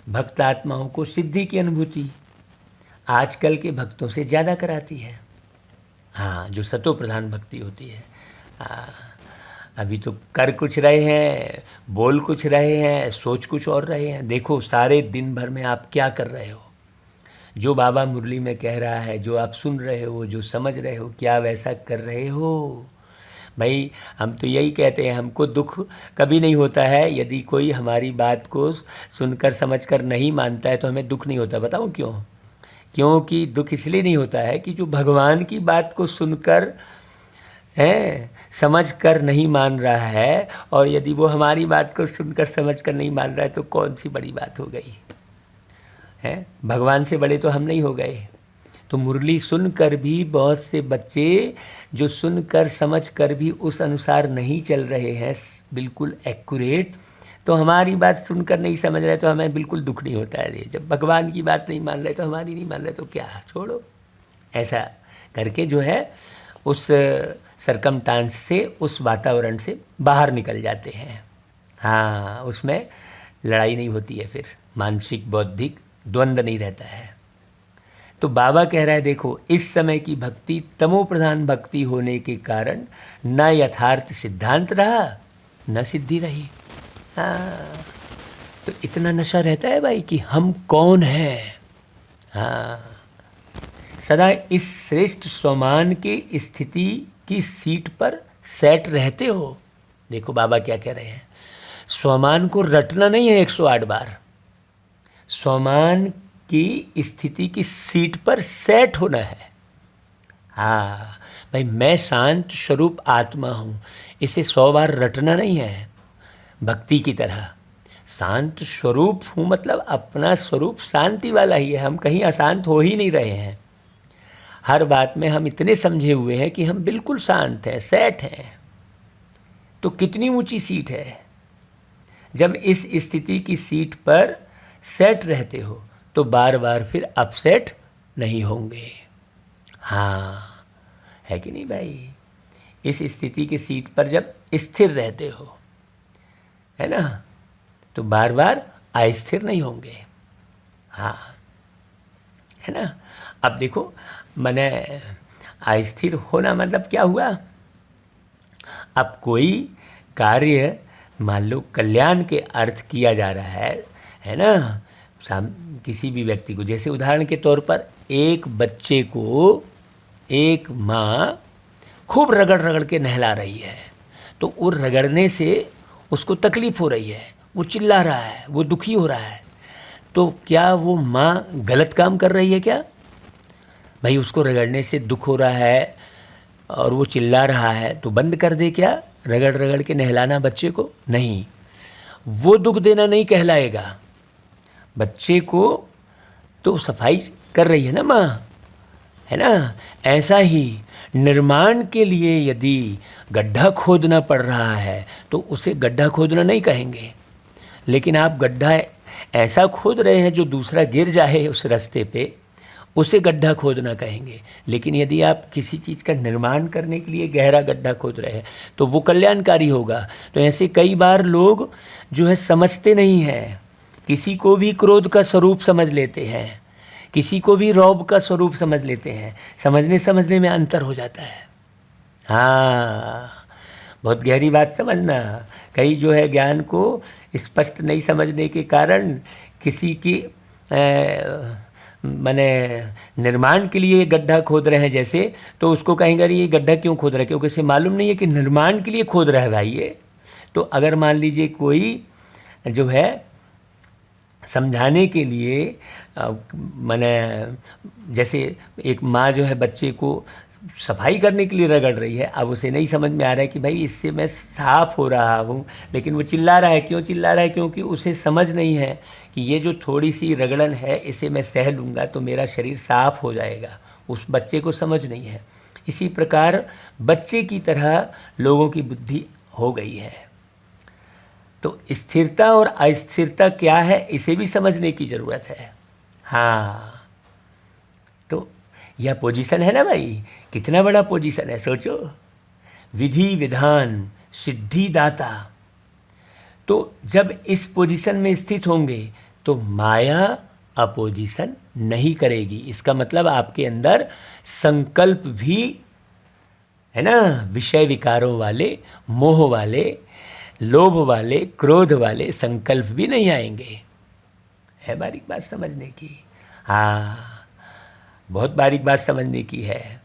A: भक्त आत्माओं को सिद्धि की अनुभूति आजकल के भक्तों से ज़्यादा कराती है। हाँ, जो सतो प्रधान भक्ति होती है। अभी तो कर कुछ रहे हैं, बोल कुछ रहे हैं, सोच कुछ और रहे हैं। देखो सारे दिन भर में आप क्या कर रहे हो, जो बाबा मुरली में कह रहा है, जो आप सुन रहे हो, जो समझ रहे हो, क्या वैसा कर रहे हो? भाई हम तो यही कहते हैं, हमको दुख कभी नहीं होता है यदि कोई हमारी बात को सुनकर समझकर नहीं मानता है तो हमें दुख नहीं होता। बताऊँ क्यों? क्योंकि दुख इसलिए नहीं होता है कि जो भगवान की बात को सुनकर समझ कर नहीं मान रहा है, और यदि वो हमारी बात को सुनकर समझ कर नहीं मान रहा है तो कौन सी बड़ी बात हो गई है? भगवान से बड़े तो हम नहीं हो गए। तो मुरली सुनकर भी बहुत से बच्चे जो सुनकर समझ कर भी उस अनुसार नहीं चल रहे हैं बिल्कुल एक्यूरेट, तो हमारी बात सुनकर नहीं समझ रहे तो हमें बिल्कुल दुख नहीं होता है। जब भगवान की बात नहीं मान रहे तो हमारी नहीं मान रहे तो क्या, छोड़ो। ऐसा करके जो है उस सरकमस्टांस से, उस वातावरण से बाहर निकल जाते हैं। हाँ, उसमें लड़ाई नहीं होती है, फिर मानसिक बौद्धिक द्वंद्व नहीं रहता है। तो बाबा कह रहा है देखो, इस समय की भक्ति तमो प्रधान भक्ति होने के कारण न यथार्थ सिद्धांत रहा न सिद्धि रही। हाँ, तो इतना नशा रहता है भाई कि हम कौन हैं। हाँ, सदा इस श्रेष्ठ स्वमान के स्थिति की सीट पर सेट रहते हो। देखो बाबा क्या कह रहे हैं, स्वमान को रटना नहीं है 108 बार, स्वमान की स्थिति की सीट पर सेट होना है। हाँ भाई, मैं शांत स्वरूप आत्मा हूँ, इसे 100 बार रटना नहीं है। भक्ति की तरह शांत स्वरूप हूँ मतलब अपना स्वरूप शांति वाला ही है, हम कहीं अशांत हो ही नहीं रहे हैं। हर बात में हम इतने समझे हुए हैं कि हम बिल्कुल शांत हैं, सेट हैं। तो कितनी ऊंची सीट है। जब इस स्थिति की सीट पर सेट रहते हो तो बार बार फिर अपसेट नहीं होंगे। हाँ, है कि नहीं भाई? इस स्थिति की सीट पर जब स्थिर रहते हो, है ना, तो बार बार अस्थिर नहीं होंगे। हाँ, है ना। अब देखो, मैंने अस्थिर होना मतलब क्या हुआ? अब कोई कार्य मान लो कल्याण के अर्थ किया जा रहा है ना, किसी भी व्यक्ति को, जैसे उदाहरण के तौर पर एक बच्चे को एक माँ खूब रगड़ रगड़ के नहला रही है, तो वो रगड़ने से उसको तकलीफ़ हो रही है, वो चिल्ला रहा है, वो दुखी हो रहा है, तो क्या वो माँ गलत काम कर रही है क्या? भाई उसको रगड़ने से दुख हो रहा है और वो चिल्ला रहा है तो बंद कर दे क्या रगड़ रगड़ के नहलाना बच्चे को? नहीं, वो दुख देना नहीं कहलाएगा। बच्चे को तो सफाई कर रही है ना माँ, है ना। ऐसा ही निर्माण के लिए यदि गड्ढा खोदना पड़ रहा है तो उसे गड्ढा खोदना नहीं कहेंगे, लेकिन आप गड्ढा ऐसा खोद रहे हैं जो दूसरा गिर जाए उस रास्ते पे, उसे गड्ढा खोदना कहेंगे। लेकिन यदि आप किसी चीज़ का निर्माण करने के लिए गहरा गड्ढा खोद रहे हैं तो वो कल्याणकारी होगा। तो ऐसे कई बार लोग जो है समझते नहीं हैं, किसी को भी क्रोध का स्वरूप समझ लेते हैं, किसी को भी रौब का स्वरूप समझ लेते हैं। समझने में अंतर हो जाता है। हाँ, बहुत गहरी बात समझना। कई जो है ज्ञान को स्पष्ट नहीं समझने के कारण किसी की माने निर्माण के लिए गड्ढा खोद रहे हैं जैसे, तो उसको कहेंगे अरे ये गड्ढा क्यों खोद रहा है, क्योंकि इसे मालूम नहीं है कि निर्माण के लिए खोद रहा है भाई ये। तो अगर मान लीजिए कोई जो है समझाने के लिए माने जैसे एक माँ जो है बच्चे को सफाई करने के लिए रगड़ रही है। अब उसे नहीं समझ में आ रहा है कि भाई इससे मैं साफ हो रहा हूँ, लेकिन वो चिल्ला रहा है। क्यों चिल्ला रहा है? क्योंकि उसे समझ नहीं है कि ये जो थोड़ी सी रगड़न है इसे मैं सह लूँगा तो मेरा शरीर साफ हो जाएगा। उस बच्चे को समझ नहीं है। इसी प्रकार बच्चे की तरह लोगों की बुद्धि हो गई है। तो स्थिरता और अस्थिरता क्या है इसे भी समझने की ज़रूरत है। हाँ, तो यह पोजीशन है ना भाई, कितना बड़ा पोजीशन है सोचो। विधि विधान सिद्धि दाता। तो जब इस पोजीशन में स्थित होंगे तो माया अपोजिशन नहीं करेगी। इसका मतलब आपके अंदर संकल्प भी है ना, विषय विकारों वाले, मोह वाले, लोभ वाले, क्रोध वाले संकल्प भी नहीं आएंगे। है बारीक बात समझने की। हाँ, बहुत बारीक बात समझने की है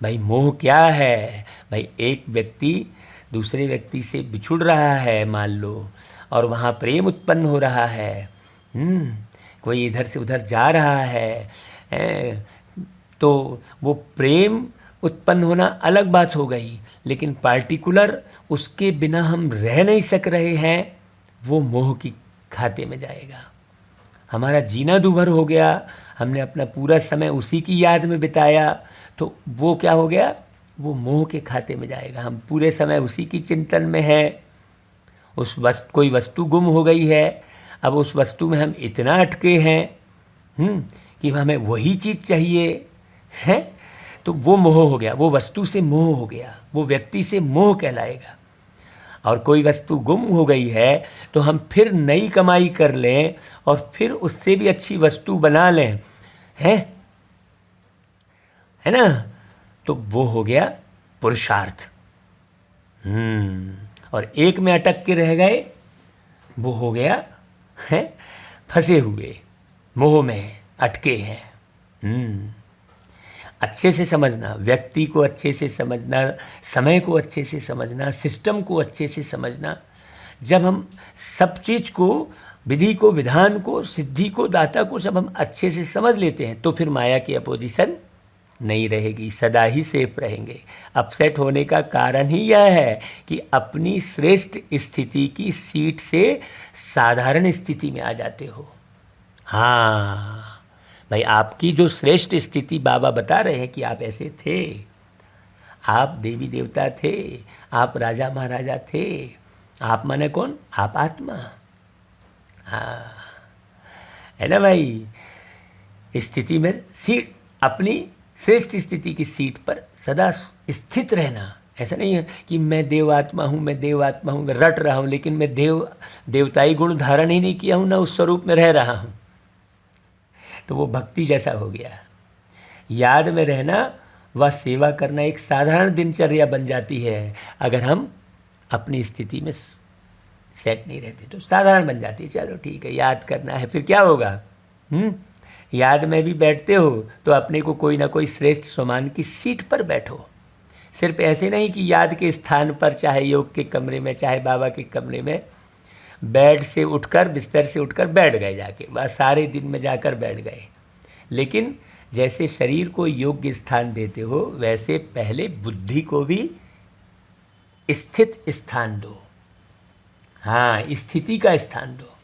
A: भाई। मोह क्या है भाई? एक व्यक्ति दूसरे व्यक्ति से बिछुड़ रहा है मान लो, और वहाँ प्रेम उत्पन्न हो रहा है। कोई इधर से उधर जा रहा है, तो वो प्रेम उत्पन्न होना अलग बात हो गई, लेकिन पार्टिकुलर उसके बिना हम रह नहीं सक रहे हैं, वो मोह की खाते में जाएगा। हमारा जीना दूभर हो गया, हमने अपना पूरा समय उसी की याद में बिताया, तो वो क्या हो गया? वो मोह के खाते में जाएगा। हम पूरे समय उसी की चिंतन में हैं। कोई वस्तु गुम हो गई है, अब उस वस्तु में हम इतना अटके हैं कि हमें वही चीज़ चाहिए है, तो वो मोह हो गया। वो वस्तु से मोह हो गया, वो व्यक्ति से मोह कहलाएगा। और कोई वस्तु गुम हो गई है तो हम फिर नई कमाई कर लें और फिर उससे भी अच्छी वस्तु बना लें, है ना? तो वो हो गया पुरुषार्थ। और एक में अटक के रह गए, वो हो गया है फंसे हुए, मोह में अटके हैं। अच्छे से समझना, व्यक्ति को अच्छे से समझना, समय को अच्छे से समझना, सिस्टम को अच्छे से समझना। जब हम सब चीज़ को, विधि को, विधान को, सिद्धि को, दाता को जब हम अच्छे से समझ लेते हैं तो फिर माया की अपोजिशन नहीं रहेगी, सदा ही सेफ रहेंगे। अपसेट होने का कारण ही यह है कि अपनी श्रेष्ठ स्थिति की सीट से साधारण स्थिति में आ जाते हो। हाँ भाई, आपकी जो श्रेष्ठ स्थिति बाबा बता रहे हैं कि आप ऐसे थे, आप देवी देवता थे, आप राजा महाराजा थे। आप माने कौन? आप आत्मा। हाँ, है ना भाई? स्थिति में सीट, अपनी श्रेष्ठ स्थिति की सीट पर सदा स्थित रहना। ऐसा नहीं है कि मैं देवात्मा हूँ, मैं देवात्मा हूँ, मैं रट रहा हूँ, लेकिन मैं देवताई गुण धारण ही नहीं किया हूँ, ना उस स्वरूप में रह रहा हूँ, तो वो भक्ति जैसा हो गया। याद में रहना व सेवा करना एक साधारण दिनचर्या बन जाती है। अगर हम अपनी स्थिति में सेट नहीं रहते तो साधारण बन जाती है। चलो ठीक है, याद करना है, फिर क्या होगा? याद में भी बैठते हो तो अपने को कोई ना कोई श्रेष्ठ स्वमान की सीट पर बैठो। सिर्फ ऐसे नहीं कि याद के स्थान पर, चाहे योग के कमरे में, चाहे बाबा के कमरे में, बेड से उठकर, बिस्तर से उठकर बैठ गए जाके, बस सारे दिन में जाकर बैठ गए। लेकिन जैसे शरीर को योग्य स्थान देते हो, वैसे पहले बुद्धि को भी स्थित स्थान दो। हाँ, स्थिति का स्थान दो।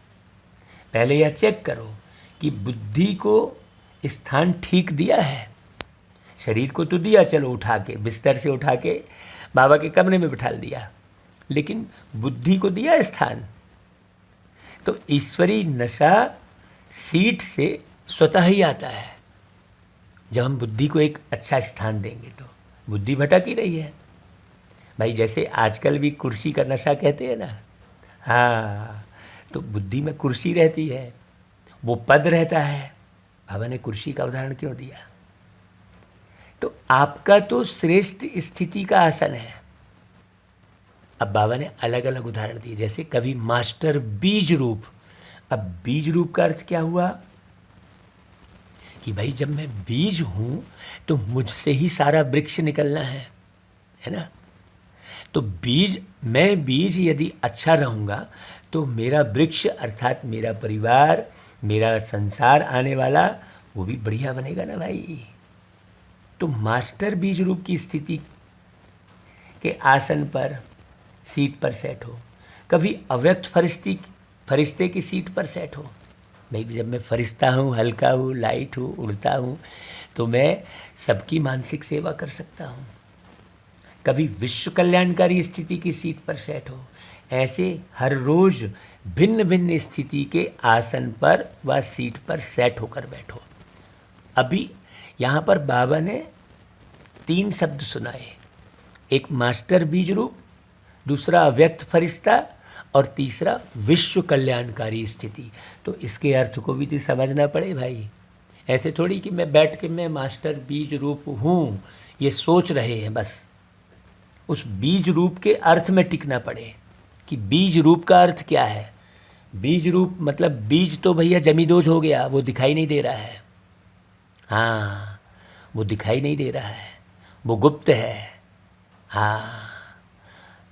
A: पहले यह चेक करो कि बुद्धि को स्थान ठीक दिया है। शरीर को तो दिया, चलो उठा के बिस्तर से उठा के बाबा के कमरे में बिठा दिया, लेकिन बुद्धि को दिया स्थान। तो ईश्वरी नशा सीट से स्वतः ही आता है। जब हम बुद्धि को एक अच्छा स्थान देंगे तो बुद्धि भटक ही रही है भाई। जैसे आजकल भी कुर्सी का नशा कहते हैं ना, हाँ, तो बुद्धि में कुर्सी रहती है, वो पद रहता है। बाबा ने कुर्सी का उदाहरण क्यों दिया? तो आपका तो श्रेष्ठ स्थिति का आसन है। अब बाबा ने अलग अलग उदाहरण दिए, जैसे कभी मास्टर बीज रूप। अब बीज रूप का अर्थ क्या हुआ कि भाई जब मैं बीज हूँ तो मुझसे ही सारा वृक्ष निकलना है ना? तो मैं बीज यदि अच्छा रहूँगा तो मेरा वृक्ष अर्थात मेरा परिवार, मेरा संसार आने वाला, वो भी बढ़िया बनेगा ना भाई। तो मास्टर बीज रूप की स्थिति के आसन पर सीट पर सेट हो, कभी अव्यक्त फरिश्ते की सीट पर सेट हो। भाई जब मैं फरिश्ता हूँ, हल्का हूँ, लाइट हूँ, उड़ता हूँ, तो मैं सबकी मानसिक सेवा कर सकता हूँ। कभी विश्व कल्याणकारी स्थिति की सीट पर सेट हो। ऐसे हर रोज भिन्न भिन्न स्थिति के आसन पर व सीट पर सेट होकर बैठो। अभी यहाँ पर बाबा ने 3 शब्द सुनाए, एक मास्टर बीज रूप, दूसरा अव्यक्त फरिश्ता और तीसरा विश्व कल्याणकारी स्थिति। तो इसके अर्थ को भी तो समझना पड़े भाई। ऐसे थोड़ी कि मैं बैठ के मैं मास्टर बीज रूप हूँ ये सोच रहे हैं, बस उस बीज रूप के अर्थ में टिकना पड़े कि बीज रूप का अर्थ क्या है। बीज रूप मतलब बीज तो भैया जमींदोज हो गया, वो दिखाई नहीं दे रहा है। हाँ, वो दिखाई नहीं दे रहा है, वो गुप्त है। हाँ,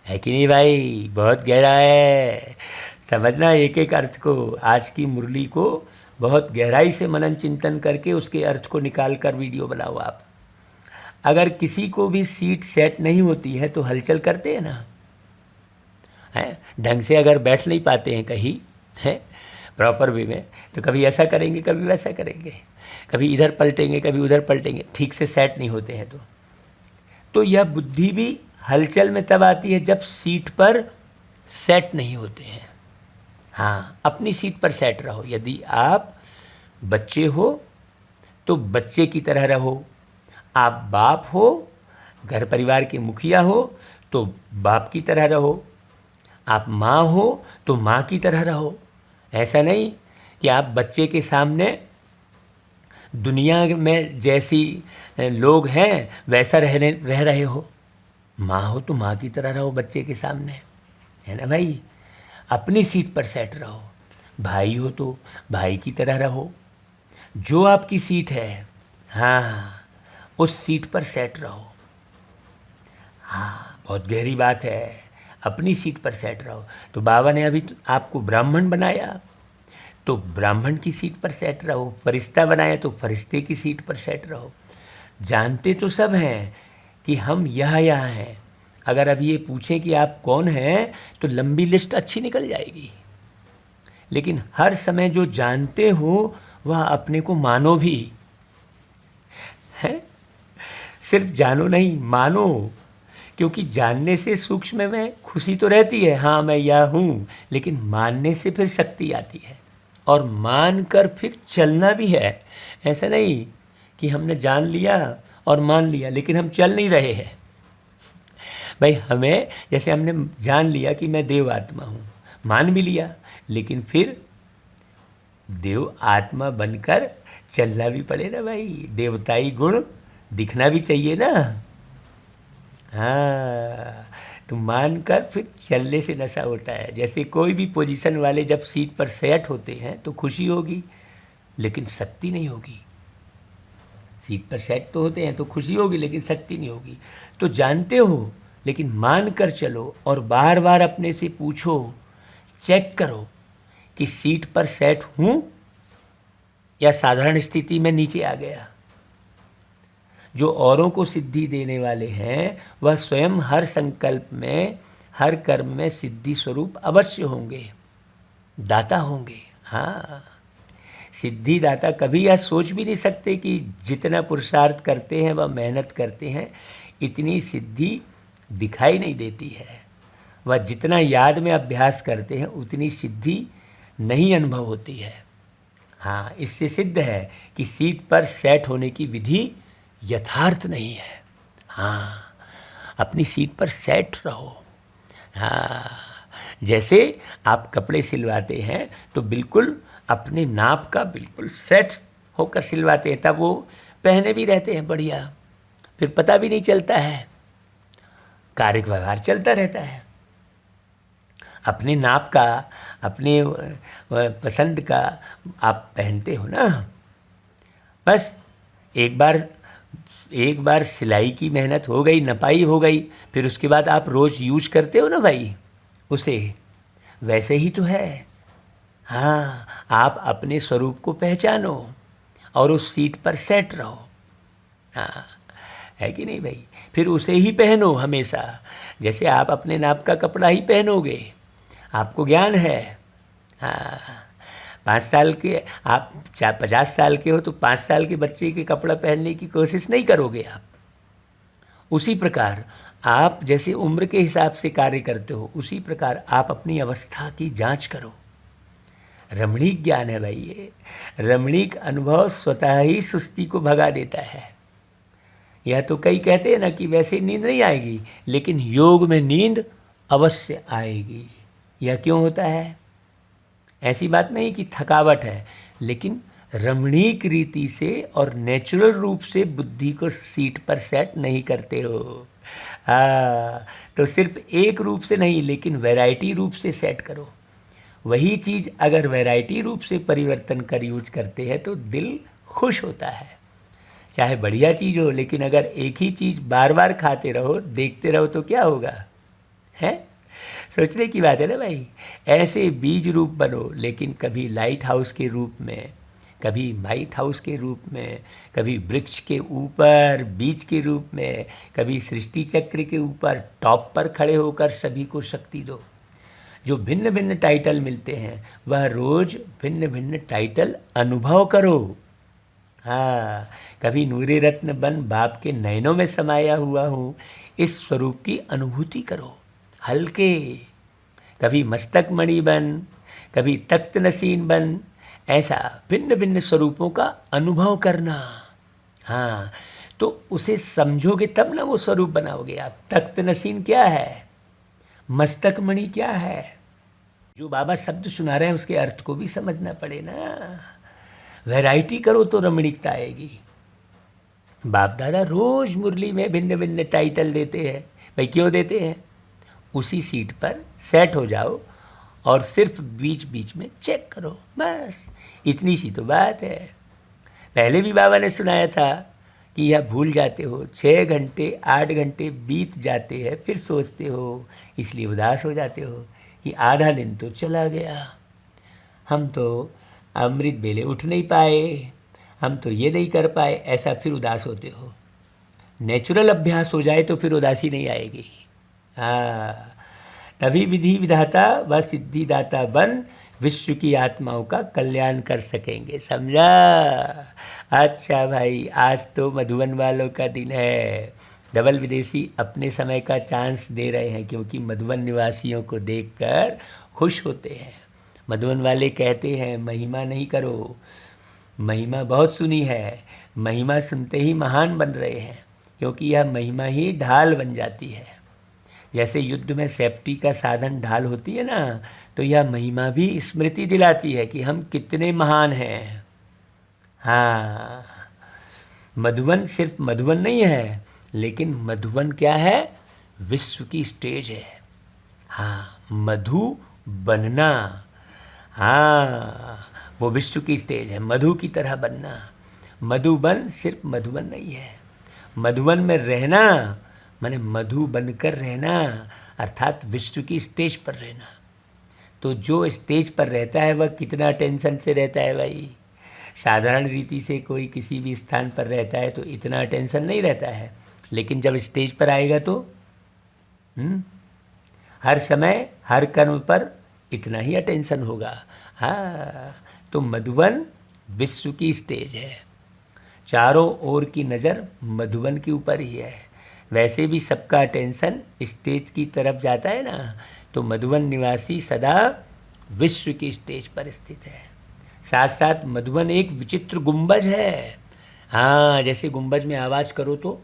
A: है कि नहीं भाई? बहुत गहरा है, समझना एक एक अर्थ को। आज की मुरली को बहुत गहराई से मनन चिंतन करके उसके अर्थ को निकाल कर वीडियो बनाओ आप। अगर किसी को भी सीट सेट नहीं होती है तो हलचल करते हैं ना, हैं ढंग से अगर बैठ नहीं पाते हैं कहीं, हैं प्रॉपर वे में, तो कभी ऐसा करेंगे, कभी वैसा करेंगे, कभी इधर पलटेंगे, कभी उधर पलटेंगे, ठीक से सेट नहीं होते हैं। तो यह बुद्धि भी हलचल में तब आती है जब सीट पर सेट नहीं होते हैं। हाँ, अपनी सीट पर सेट रहो। यदि आप बच्चे हो तो बच्चे की तरह रहो, आप बाप हो, घर परिवार के मुखिया हो तो बाप की तरह रहो, आप माँ हो तो माँ की तरह रहो। ऐसा नहीं कि आप बच्चे के सामने दुनिया में जैसी लोग हैं वैसा रह रहे हो। माँ हो तो माँ की तरह रहो बच्चे के सामने, है ना भाई? अपनी सीट पर सेट रहो। भाई हो तो भाई की तरह रहो, जो आपकी सीट है, हाँ उस सीट पर सेट रहो। हाँ, बहुत गहरी बात है, अपनी सीट पर सेट रहो। तो बाबा ने अभी आपको ब्राह्मण बनाया तो ब्राह्मण की सीट पर सेट रहो, फरिश्ता बनाया तो फरिश्ते की सीट पर सेट रहो। जानते तो सब हैं कि हम यहाँ हैं। अगर अब ये पूछें कि आप कौन हैं तो लंबी लिस्ट अच्छी निकल जाएगी, लेकिन हर समय जो जानते हो वह अपने को मानो भी है। सिर्फ जानो नहीं, मानो, क्योंकि जानने से सूक्ष्म में खुशी तो रहती है, हाँ मैं यह हूँ, लेकिन मानने से फिर शक्ति आती है और मान कर फिर चलना भी है। ऐसा नहीं कि हमने जान लिया और मान लिया लेकिन हम चल नहीं रहे हैं। भाई हमें जैसे हमने जान लिया कि मैं देव आत्मा हूँ, मान भी लिया, लेकिन फिर देव आत्मा बनकर चलना भी पड़े ना भाई, देवताई गुण दिखना भी चाहिए ना। हाँ, तो मान कर फिर चलने से नशा होता है। जैसे कोई भी पोजीशन वाले जब सीट पर सेट होते हैं तो खुशी होगी लेकिन शक्ति नहीं होगी। सीट पर सेट तो होते हैं तो खुशी होगी लेकिन शक्ति नहीं होगी। तो जानते हो लेकिन मान कर चलो और बार बार अपने से पूछो, चेक करो कि सीट पर सेट हूँ या साधारण स्थिति में नीचे आ गया। जो औरों को सिद्धि देने वाले हैं वह स्वयं हर संकल्प में, हर कर्म में सिद्धि स्वरूप अवश्य होंगे, दाता होंगे। हाँ, सिद्धि दाता कभी यह सोच भी नहीं सकते कि जितना पुरुषार्थ करते हैं वह मेहनत करते हैं, इतनी सिद्धि दिखाई नहीं देती है। वह जितना याद में अभ्यास करते हैं उतनी सिद्धि नहीं अनुभव होती है। हाँ, इससे सिद्ध है कि सीट पर सेट होने की विधि यथार्थ नहीं है। हाँ, अपनी सीट पर सेट रहो। हाँ, जैसे आप कपड़े सिलवाते हैं तो बिल्कुल अपने नाप का बिल्कुल सेट होकर सिलवाते हैं, तब वो पहने भी रहते हैं बढ़िया, फिर पता भी नहीं चलता है, कार्य व्यवहार चलता रहता है। अपने नाप का, अपने पसंद का आप पहनते हो ना। बस एक बार सिलाई की मेहनत हो गई, नपाई हो गई, फिर उसके बाद आप रोज़ यूज करते हो ना भाई उसे, वैसे ही तो है। हाँ, आप अपने स्वरूप को पहचानो और उस सीट पर सेट रहो। हाँ, है कि नहीं भाई? फिर उसे ही पहनो हमेशा। जैसे आप अपने नाप का कपड़ा ही पहनोगे, आपको ज्ञान है। हाँ, 5 साल के आप 50 साल के हो तो 5 साल के बच्चे के कपड़ा पहनने की कोशिश नहीं करोगे आप। उसी प्रकार आप जैसे उम्र के हिसाब से कार्य करते हो, उसी प्रकार आप अपनी अवस्था की जांच करो। रमणीक ज्ञान है भाई ये। रमणीक अनुभव स्वतः ही सुस्ती को भगा देता है। यह तो कई कहते हैं ना कि वैसे नींद नहीं आएगी, लेकिन योग में नींद अवश्य आएगी। यह क्यों होता है? ऐसी बात नहीं कि थकावट है, लेकिन रमणीक रीति से और नेचुरल रूप से बुद्धि को सीट पर सेट नहीं करते हो। तो सिर्फ एक रूप से नहीं, लेकिन वैरायटी रूप से सेट करो। वही चीज़ अगर वैरायटी रूप से परिवर्तन कर यूज करते हैं तो दिल खुश होता है। चाहे बढ़िया चीज़ हो, लेकिन अगर एक ही चीज़ बार बार खाते रहो, देखते रहो, तो क्या होगा? है सोचने की बात है ना भाई। ऐसे बीज रूप बनो, लेकिन कभी लाइट हाउस के रूप में, कभी वाइट हाउस के रूप में, कभी वृक्ष के ऊपर बीज के रूप में, कभी सृष्टि चक्र के ऊपर टॉप पर खड़े होकर सभी को शक्ति दो। जो भिन्न भिन्न टाइटल मिलते हैं, वह रोज भिन्न भिन्न टाइटल अनुभव करो। हाँ, कभी नूरे रत्न बन बाप के नयनों में समाया हुआ हूँ, इस स्वरूप की अनुभूति करो। हल्के, कभी मस्तक मणि बन, कभी तख्त नसीन बन, ऐसा भिन्न भिन्न स्वरूपों का अनुभव करना। हाँ, तो उसे समझोगे तब ना वो स्वरूप बनाओगे आप। तख्त नसीन क्या है? मस्तक मणि क्या है? जो बाबा शब्द सुना रहे हैं उसके अर्थ को भी समझना पड़े ना। वैरायटी करो तो रमणीकता आएगी। बाप दादा रोज मुरली में भिन्न भिन्न टाइटल देते हैं। भाई क्यों देते हैं? उसी सीट पर सेट हो जाओ और सिर्फ बीच बीच में चेक करो, बस इतनी सी तो बात है। पहले भी बाबा ने सुनाया था कि यह भूल जाते हो, 6 घंटे 8 घंटे बीत जाते हैं, फिर सोचते हो, इसलिए उदास हो जाते हो कि आधा दिन तो चला गया, हम तो अमृत बेले उठ नहीं पाए, हम तो ये नहीं कर पाए, ऐसा फिर उदास होते हो। नेचुरल अभ्यास हो जाए तो फिर उदासी नहीं आएगी। हाँ, तभी विधि विधाता व सिद्धिदाता बन विश्व की आत्माओं का कल्याण कर सकेंगे। समझा? अच्छा भाई, आज तो मधुबन वालों का दिन है। डबल विदेशी अपने समय का चांस दे रहे हैं, क्योंकि मधुबन निवासियों को देखकर खुश होते हैं। मधुबन वाले कहते हैं महिमा नहीं करो, महिमा बहुत सुनी है, महिमा सुनते ही महान बन रहे हैं, क्योंकि यह महिमा ही ढाल बन जाती है। जैसे युद्ध में सेफ्टी का साधन ढाल होती है ना, तो यह महिमा भी स्मृति दिलाती है कि हम कितने महान हैं। हाँ, मधुबन सिर्फ मधुबन नहीं है, लेकिन मधुबन क्या है? विश्व की स्टेज है। हाँ, मधु बनना, हाँ वो विश्व की स्टेज है, मधु की तरह बनना। मधुबन सिर्फ मधुबन नहीं है, मधुबन में रहना माने मधु बनकर रहना, अर्थात विश्व की स्टेज पर रहना। तो जो स्टेज पर रहता है वह कितना टेंशन से रहता है भाई। साधारण रीति से कोई किसी भी स्थान पर रहता है तो इतना टेंशन नहीं रहता है, लेकिन जब स्टेज पर आएगा तो हर समय हर कर्म पर इतना ही अटेंशन होगा। हाँ, तो मधुबन विश्व की स्टेज है, चारों ओर की नज़र मधुबन के ऊपर ही है। वैसे भी सबका अटेंशन स्टेज की तरफ जाता है ना, तो मधुबन निवासी सदा विश्व की स्टेज पर स्थित है। साथ साथ मधुबन एक विचित्र गुंबज है। हाँ, जैसे गुंबज में आवाज़ करो तो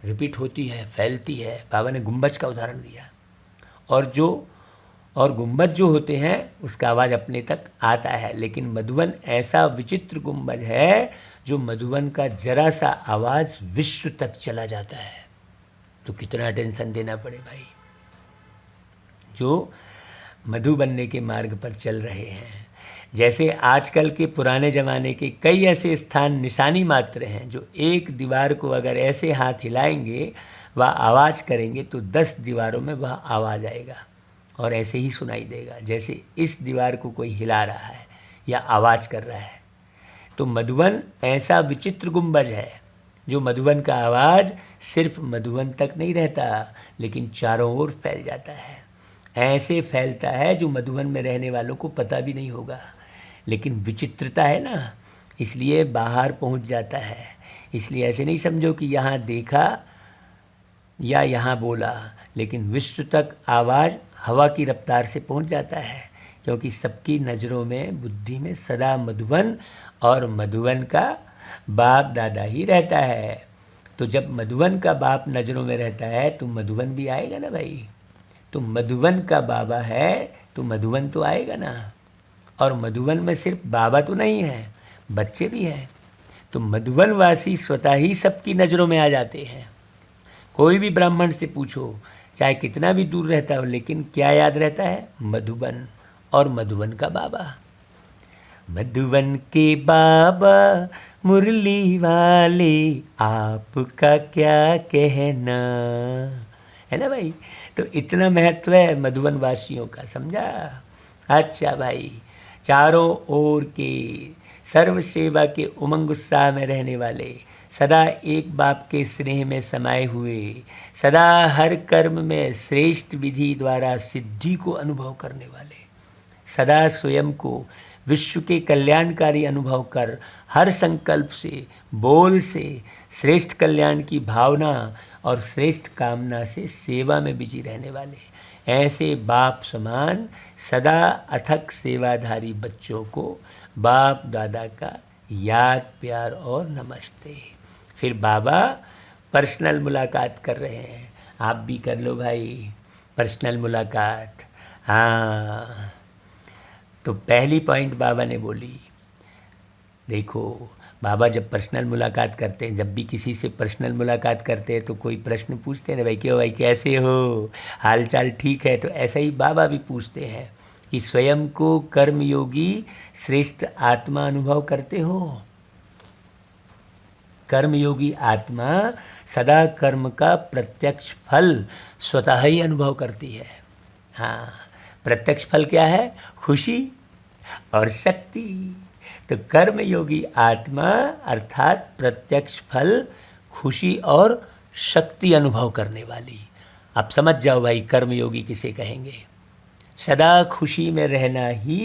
A: रिपीट होती है, फैलती है। बाबा ने गुंबज का उदाहरण दिया। और गुंबज जो होते हैं उसका आवाज़ अपने तक आता है, लेकिन मधुबन ऐसा विचित्र गुंबज है जो मधुबन का जरा सा आवाज़ विश्व तक चला जाता है। तो कितना अटेंशन देना पड़े भाई। जो मधु बनने के मार्ग पर चल रहे हैं, जैसे आजकल के पुराने ज़माने के कई ऐसे स्थान निशानी मात्र हैं, जो एक दीवार को अगर ऐसे हाथ हिलाएंगे वह आवाज़ करेंगे तो 10 दीवारों में वह आवाज़ आएगा और ऐसे ही सुनाई देगा, जैसे इस दीवार को कोई हिला रहा है या आवाज़ कर रहा है। तो मधुबन ऐसा विचित्र गुंबज है जो मधुवन का आवाज़ सिर्फ मधुवन तक नहीं रहता, लेकिन चारों ओर फैल जाता है। ऐसे फैलता है जो मधुवन में रहने वालों को पता भी नहीं होगा। लेकिन विचित्रता है ना, इसलिए बाहर पहुंच जाता है। इसलिए ऐसे नहीं समझो कि यहाँ देखा या यहाँ बोला, लेकिन विश्व तक आवाज़ हवा की रफ्तार से पहुंच जाता है, क्योंकि सबकी नज़रों में, बुद्धि में सदा मधुवन और मधुवन का बाप दादा ही रहता है। तो जब मधुवन का बाप नज़रों में रहता है तो मधुवन भी आएगा ना भाई। तो मधुवन का बाबा है तो मधुवन तो आएगा ना। और मधुवन में सिर्फ बाबा तो नहीं है, बच्चे भी हैं। तो मधुवनवासी स्वतः ही सबकी नज़रों में आ जाते हैं। कोई भी ब्राह्मण से पूछो, चाहे कितना भी दूर रहता हो, लेकिन क्या याद रहता है? मधुवन और मधुवन का बाबा। मधुवन के बाबा मुरली वाले, आपका क्या कहना, है ना भाई। तो इतना महत्व है मधुवन वासियों का, समझा। अच्छा भाई, चारों ओर के सर्व सेवा के उमंग उत्साह में रहने वाले, सदा एक बाप के स्नेह में समाये हुए, सदा हर कर्म में श्रेष्ठ विधि द्वारा सिद्धि को अनुभव करने वाले, सदा स्वयं को विश्व के कल्याणकारी अनुभव कर हर संकल्प से, बोल से श्रेष्ठ कल्याण की भावना और श्रेष्ठ कामना से सेवा में बिजी रहने वाले, ऐसे बाप समान सदा अथक सेवाधारी बच्चों को बाप दादा का याद, प्यार और नमस्ते। फिर बाबा पर्सनल मुलाकात कर रहे हैं, आप भी कर लो भाई पर्सनल मुलाकात। हाँ, तो पहली पॉइंट बाबा ने बोली, देखो बाबा जब पर्सनल मुलाकात करते हैं, जब भी किसी से पर्सनल मुलाकात करते हैं तो कोई प्रश्न पूछते हैं ना, भाई क्यों भाई कैसे हो, हाल चाल ठीक है। तो ऐसा ही बाबा भी पूछते हैं कि स्वयं को कर्मयोगी श्रेष्ठ आत्मा अनुभव करते हो। कर्मयोगी आत्मा सदा कर्म का प्रत्यक्ष फल स्वतः ही अनुभव करती है। हाँ, प्रत्यक्ष फल क्या है? खुशी और शक्ति। तो कर्मयोगी आत्मा अर्थात प्रत्यक्ष फल, खुशी और शक्ति अनुभव करने वाली। अब समझ जाओ भाई कर्मयोगी किसे कहेंगे। सदा खुशी में रहना ही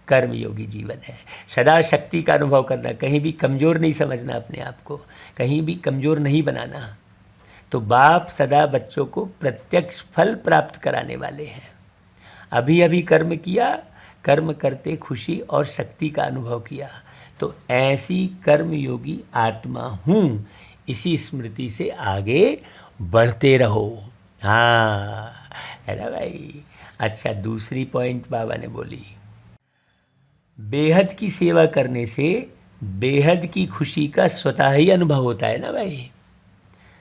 A: कर्मयोगी जीवन है। सदा शक्ति का अनुभव करना, कहीं भी कमज़ोर नहीं समझना अपने आप को, कहीं भी कमज़ोर नहीं बनाना। तो बाप सदा बच्चों को प्रत्यक्ष फल प्राप्त कराने वाले हैं। अभी अभी कर्म किया, कर्म करते खुशी और शक्ति का अनुभव किया, तो ऐसी कर्मयोगी आत्मा हूँ, इसी स्मृति से आगे बढ़ते रहो। हाँ, है ना भाई। अच्छा, दूसरी पॉइंट बाबा ने बोली, बेहद की सेवा करने से बेहद की खुशी का स्वतः ही अनुभव होता है ना भाई।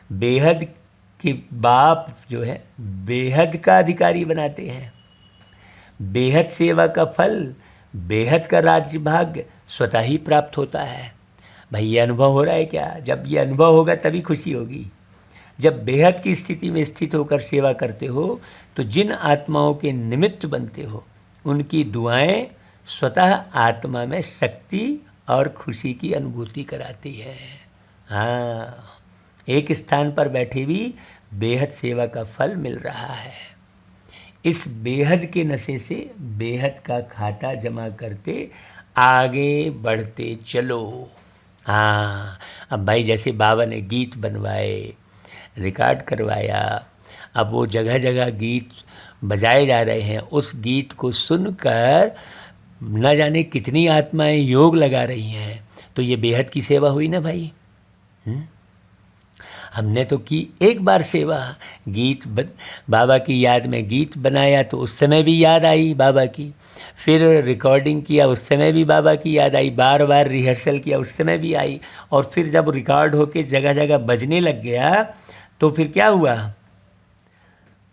A: बेहद के बाप जो है बेहद का अधिकारी बनाते हैं। बेहद सेवा का फल, बेहद का राज्य भाग्य स्वतः ही प्राप्त होता है। भाई ये अनुभव हो रहा है क्या? जब ये अनुभव होगा तभी खुशी होगी। जब बेहद की स्थिति में स्थित होकर सेवा करते हो तो जिन आत्माओं के निमित्त बनते हो उनकी दुआएं स्वतः आत्मा में शक्ति और खुशी की अनुभूति कराती है। हाँ, एक स्थान पर बैठे भी बेहद सेवा का फल मिल रहा है। इस बेहद के नशे से बेहद का खाता जमा करते आगे बढ़ते चलो। हाँ, अब भाई जैसे बाबा ने गीत बनवाए, रिकॉर्ड करवाया, अब वो जगह जगह गीत बजाए जा रहे हैं। उस गीत को सुनकर न जाने कितनी आत्माएं योग लगा रही हैं। तो ये बेहद की सेवा हुई ना भाई। हमने तो की एक बार सेवा, बाबा की याद में गीत बनाया तो उस समय भी याद आई बाबा की, फिर रिकॉर्डिंग किया उस समय भी बाबा की याद आई, बार बार रिहर्सल किया उस समय भी आई, और फिर जब रिकॉर्ड होके जगह जगह बजने लग गया तो फिर क्या हुआ,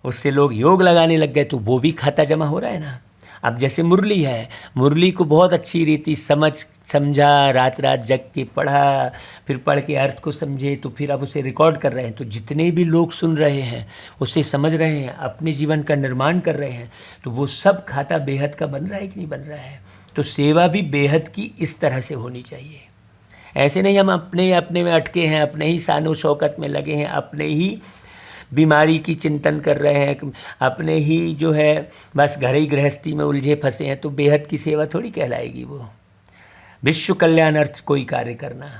A: उससे लोग योग लगाने लग गए, तो वो भी खाता जमा हो रहा है ना। अब जैसे मुरली है, मुरली को बहुत अच्छी रीति समझा, रात रात जग के पढ़ा, फिर पढ़ के अर्थ को समझे, तो फिर अब उसे रिकॉर्ड कर रहे हैं। तो जितने भी लोग सुन रहे हैं उसे समझ रहे हैं, अपने जीवन का निर्माण कर रहे हैं, तो वो सब खाता बेहद का बन रहा है कि नहीं बन रहा है। तो सेवा भी बेहद की इस तरह से होनी चाहिए। ऐसे नहीं हम अपने अपने में अटके हैं, अपने ही शानो शौकत में लगे हैं, अपने ही बीमारी की चिंतन कर रहे हैं, अपने ही जो है बस घर ही गृहस्थी में उलझे फंसे हैं, तो बेहद की सेवा थोड़ी कहलाएगी वो। विश्व कल्याण अर्थ कोई कार्य करना।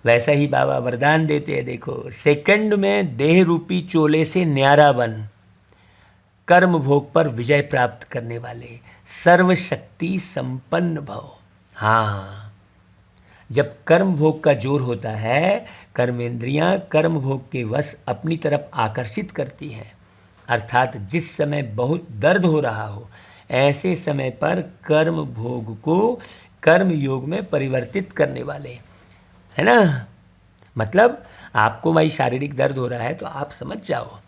A: वैसा ही बाबा वरदान देते हैं, देखो, सेकंड में देह रूपी चोले से न्यारा बन, कर्म भोग पर विजय प्राप्त करने वाले, सर्वशक्ति संपन्न भव। हाँ, जब कर्म भोग का जोर होता है, कर्मेंद्रियां कर्म भोग के वश अपनी तरफ आकर्षित करती हैं, अर्थात जिस समय बहुत दर्द हो रहा हो, ऐसे समय पर कर्म भोग को कर्म योग में परिवर्तित करने वाले, है ना। मतलब आपको भाई शारीरिक दर्द हो रहा है तो आप समझ जाओ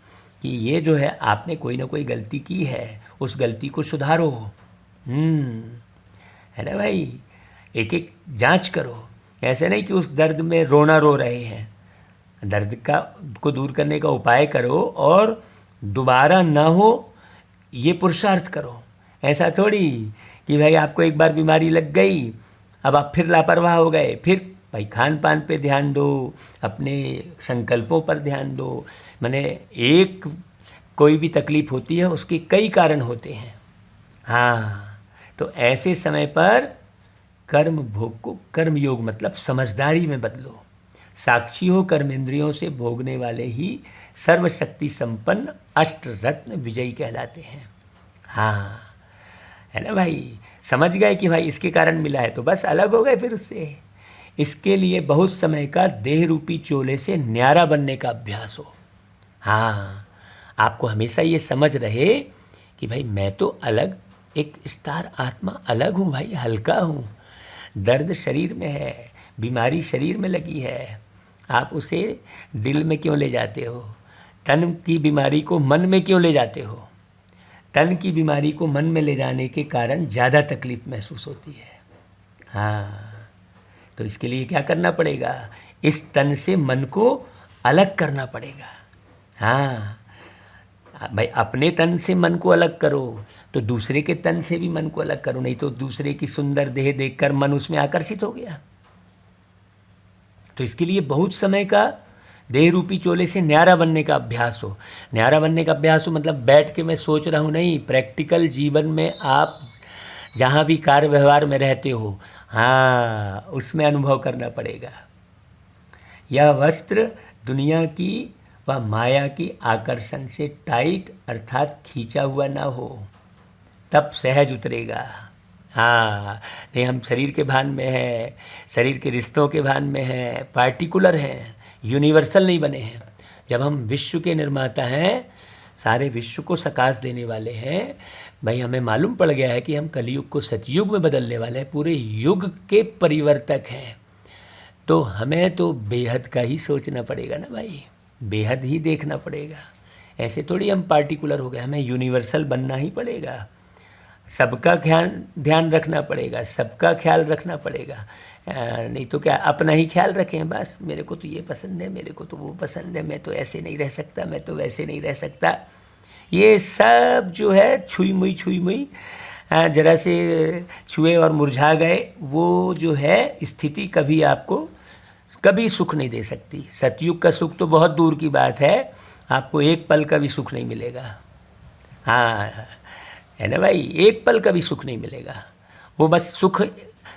A: कि ये जो है आपने कोई ना कोई गलती की है, उस गलती को सुधारो। है ना भाई, एक एक जांच करो। ऐसे नहीं कि उस दर्द में रोना रो रहे हैं, दर्द को दूर करने का उपाय करो और दोबारा ना हो ये पुरुषार्थ करो। ऐसा थोड़ी कि भाई आपको एक बार बीमारी लग गई, अब आप फिर लापरवाह हो गए, फिर भाई खान पान पे ध्यान दो, अपने संकल्पों पर ध्यान दो। माने एक कोई भी तकलीफ होती है उसके कई कारण होते हैं। हाँ, तो ऐसे समय पर कर्म भोग को कर्म योग मतलब समझदारी में बदलो। साक्षी हो कर्मेंद्रियों से भोगने वाले ही सर्वशक्ति संपन्न अष्ट रत्न विजयी कहलाते हैं। हाँ, है ना भाई, समझ गए कि भाई इसके कारण मिला है तो बस अलग हो गए फिर उससे। इसके लिए बहुत समय का देह रूपी चोले से न्यारा बनने का अभ्यास हो। हाँ, आपको हमेशा ये समझ रहे कि भाई मैं तो अलग एक स्टार आत्मा अलग हूँ भाई, हल्का हूँ। दर्द शरीर में है, बीमारी शरीर में लगी है, आप उसे दिल में क्यों ले जाते हो? तन की बीमारी को मन में क्यों ले जाते हो? तन की बीमारी को मन में ले जाने के कारण ज़्यादा तकलीफ महसूस होती है। हाँ, तो इसके लिए क्या करना पड़ेगा? इस तन से मन को अलग करना पड़ेगा। हाँ भाई, अपने तन से मन को अलग करो तो दूसरे के तन से भी मन को अलग करो, नहीं तो दूसरे की सुंदर देह देखकर मन उसमें आकर्षित हो गया। तो इसके लिए बहुत समय का देह रूपी चोले से न्यारा बनने का अभ्यास हो। न्यारा बनने का अभ्यास हो मतलब बैठ के मैं सोच रहा हूँ नहीं, प्रैक्टिकल जीवन में आप जहाँ भी कार्य व्यवहार में रहते हो, हाँ, उसमें अनुभव करना पड़ेगा। यह वस्त्र दुनिया की व माया की आकर्षण से टाइट अर्थात खींचा हुआ ना हो, तब सहज उतरेगा। हाँ, नहीं हम शरीर के भान में हैं, शरीर के रिश्तों के भान में हैं, पार्टिकुलर हैं, यूनिवर्सल नहीं बने हैं। जब हम विश्व के निर्माता हैं, सारे विश्व को सकाश देने वाले हैं, भाई हमें मालूम पड़ गया है कि हम कलयुग को सतयुग में बदलने वाले हैं, पूरे युग के परिवर्तक हैं। तो हमें तो बेहद का ही सोचना पड़ेगा ना भाई, बेहद ही देखना पड़ेगा। ऐसे थोड़ी हम पार्टिकुलर हो गए, हमें यूनिवर्सल बनना ही पड़ेगा। सबका ध्यान रखना पड़ेगा, सबका ख्याल रखना पड़ेगा। नहीं तो क्या अपना ही ख्याल रखें, बस मेरे को तो ये पसंद है, मेरे को तो वो पसंद है, मैं तो ऐसे नहीं रह सकता, मैं तो वैसे नहीं रह सकता। ये सब जो है छुई मुई जरा से छुए और मुरझा गए, वो जो है स्थिति कभी आपको कभी सुख नहीं दे सकती। सतयुग का सुख तो बहुत दूर की बात है, आपको एक पल का भी सुख नहीं मिलेगा। हाँ, है ना भाई, एक पल का भी सुख नहीं मिलेगा। वो बस सुख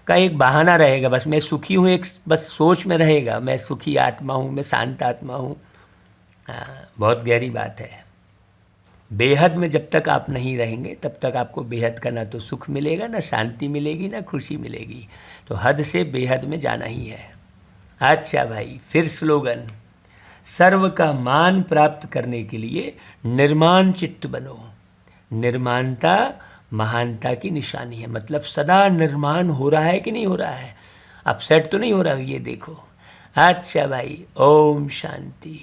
A: का एक बहाना रहेगा, बस मैं सुखी हूँ, एक बस सोच में रहेगा मैं सुखी आत्मा हूँ, मैं शांत आत्मा हूँ। हाँ, बहुत गहरी बात है। बेहद में जब तक आप नहीं रहेंगे तब तक आपको बेहद का ना तो सुख मिलेगा, ना शांति मिलेगी, ना खुशी मिलेगी। तो हद से बेहद में जाना ही है। अच्छा भाई, फिर स्लोगन, सर्व का मान प्राप्त करने के लिए निर्माण चित्त बनो। निर्माणता महानता की निशानी है, मतलब सदा निर्माण हो रहा है कि नहीं हो रहा है, अपसेट तो नहीं हो रहा, ये देखो। अच्छा भाई, ओम शांति।